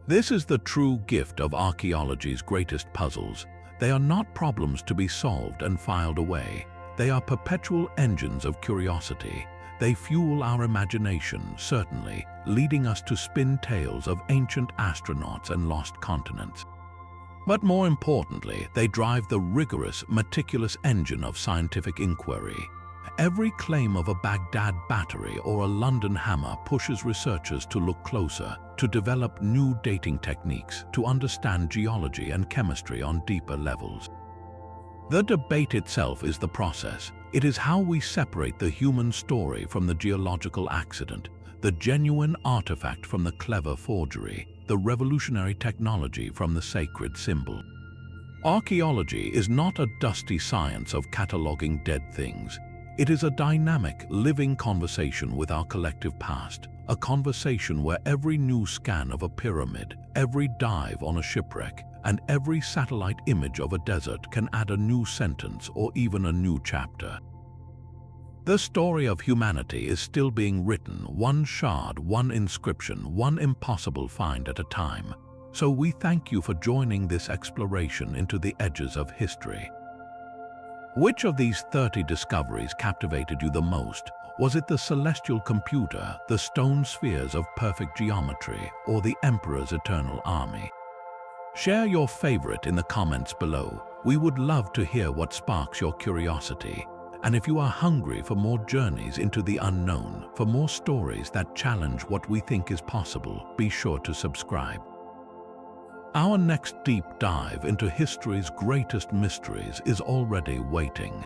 [SPEAKER 1] This is the true gift of archaeology's greatest puzzles. They are not problems to be solved and filed away. They are perpetual engines of curiosity. They fuel our imagination, certainly, leading us to spin tales of ancient astronauts and lost continents. But more importantly, they drive the rigorous, meticulous engine of scientific inquiry. Every claim of a Baghdad Battery or a London hammer pushes researchers to look closer, to develop new dating techniques, to understand geology and chemistry on deeper levels. The debate itself is the process. It is how we separate the human story from the geological accident, the genuine artifact from the clever forgery. the revolutionary technology from the sacred symbol. Archaeology is not a dusty science of cataloging dead things. It is a dynamic, living conversation with our collective past, a conversation where every new scan of a pyramid, every dive on a shipwreck, and every satellite image of a desert can add a new sentence or even a new chapter. The story of humanity is still being written, one shard, one inscription, one impossible find at a time. So we thank you for joining this exploration into the edges of history. Which of these 30 discoveries captivated you the most? Was it the celestial computer, the stone spheres of perfect geometry, or the Emperor's eternal army? Share your favorite in the comments below. We would love to hear what sparks your curiosity. And if you are hungry for more journeys into the unknown, for more stories that challenge what we think is possible, be sure to subscribe. Our next deep dive into history's greatest mysteries is already waiting.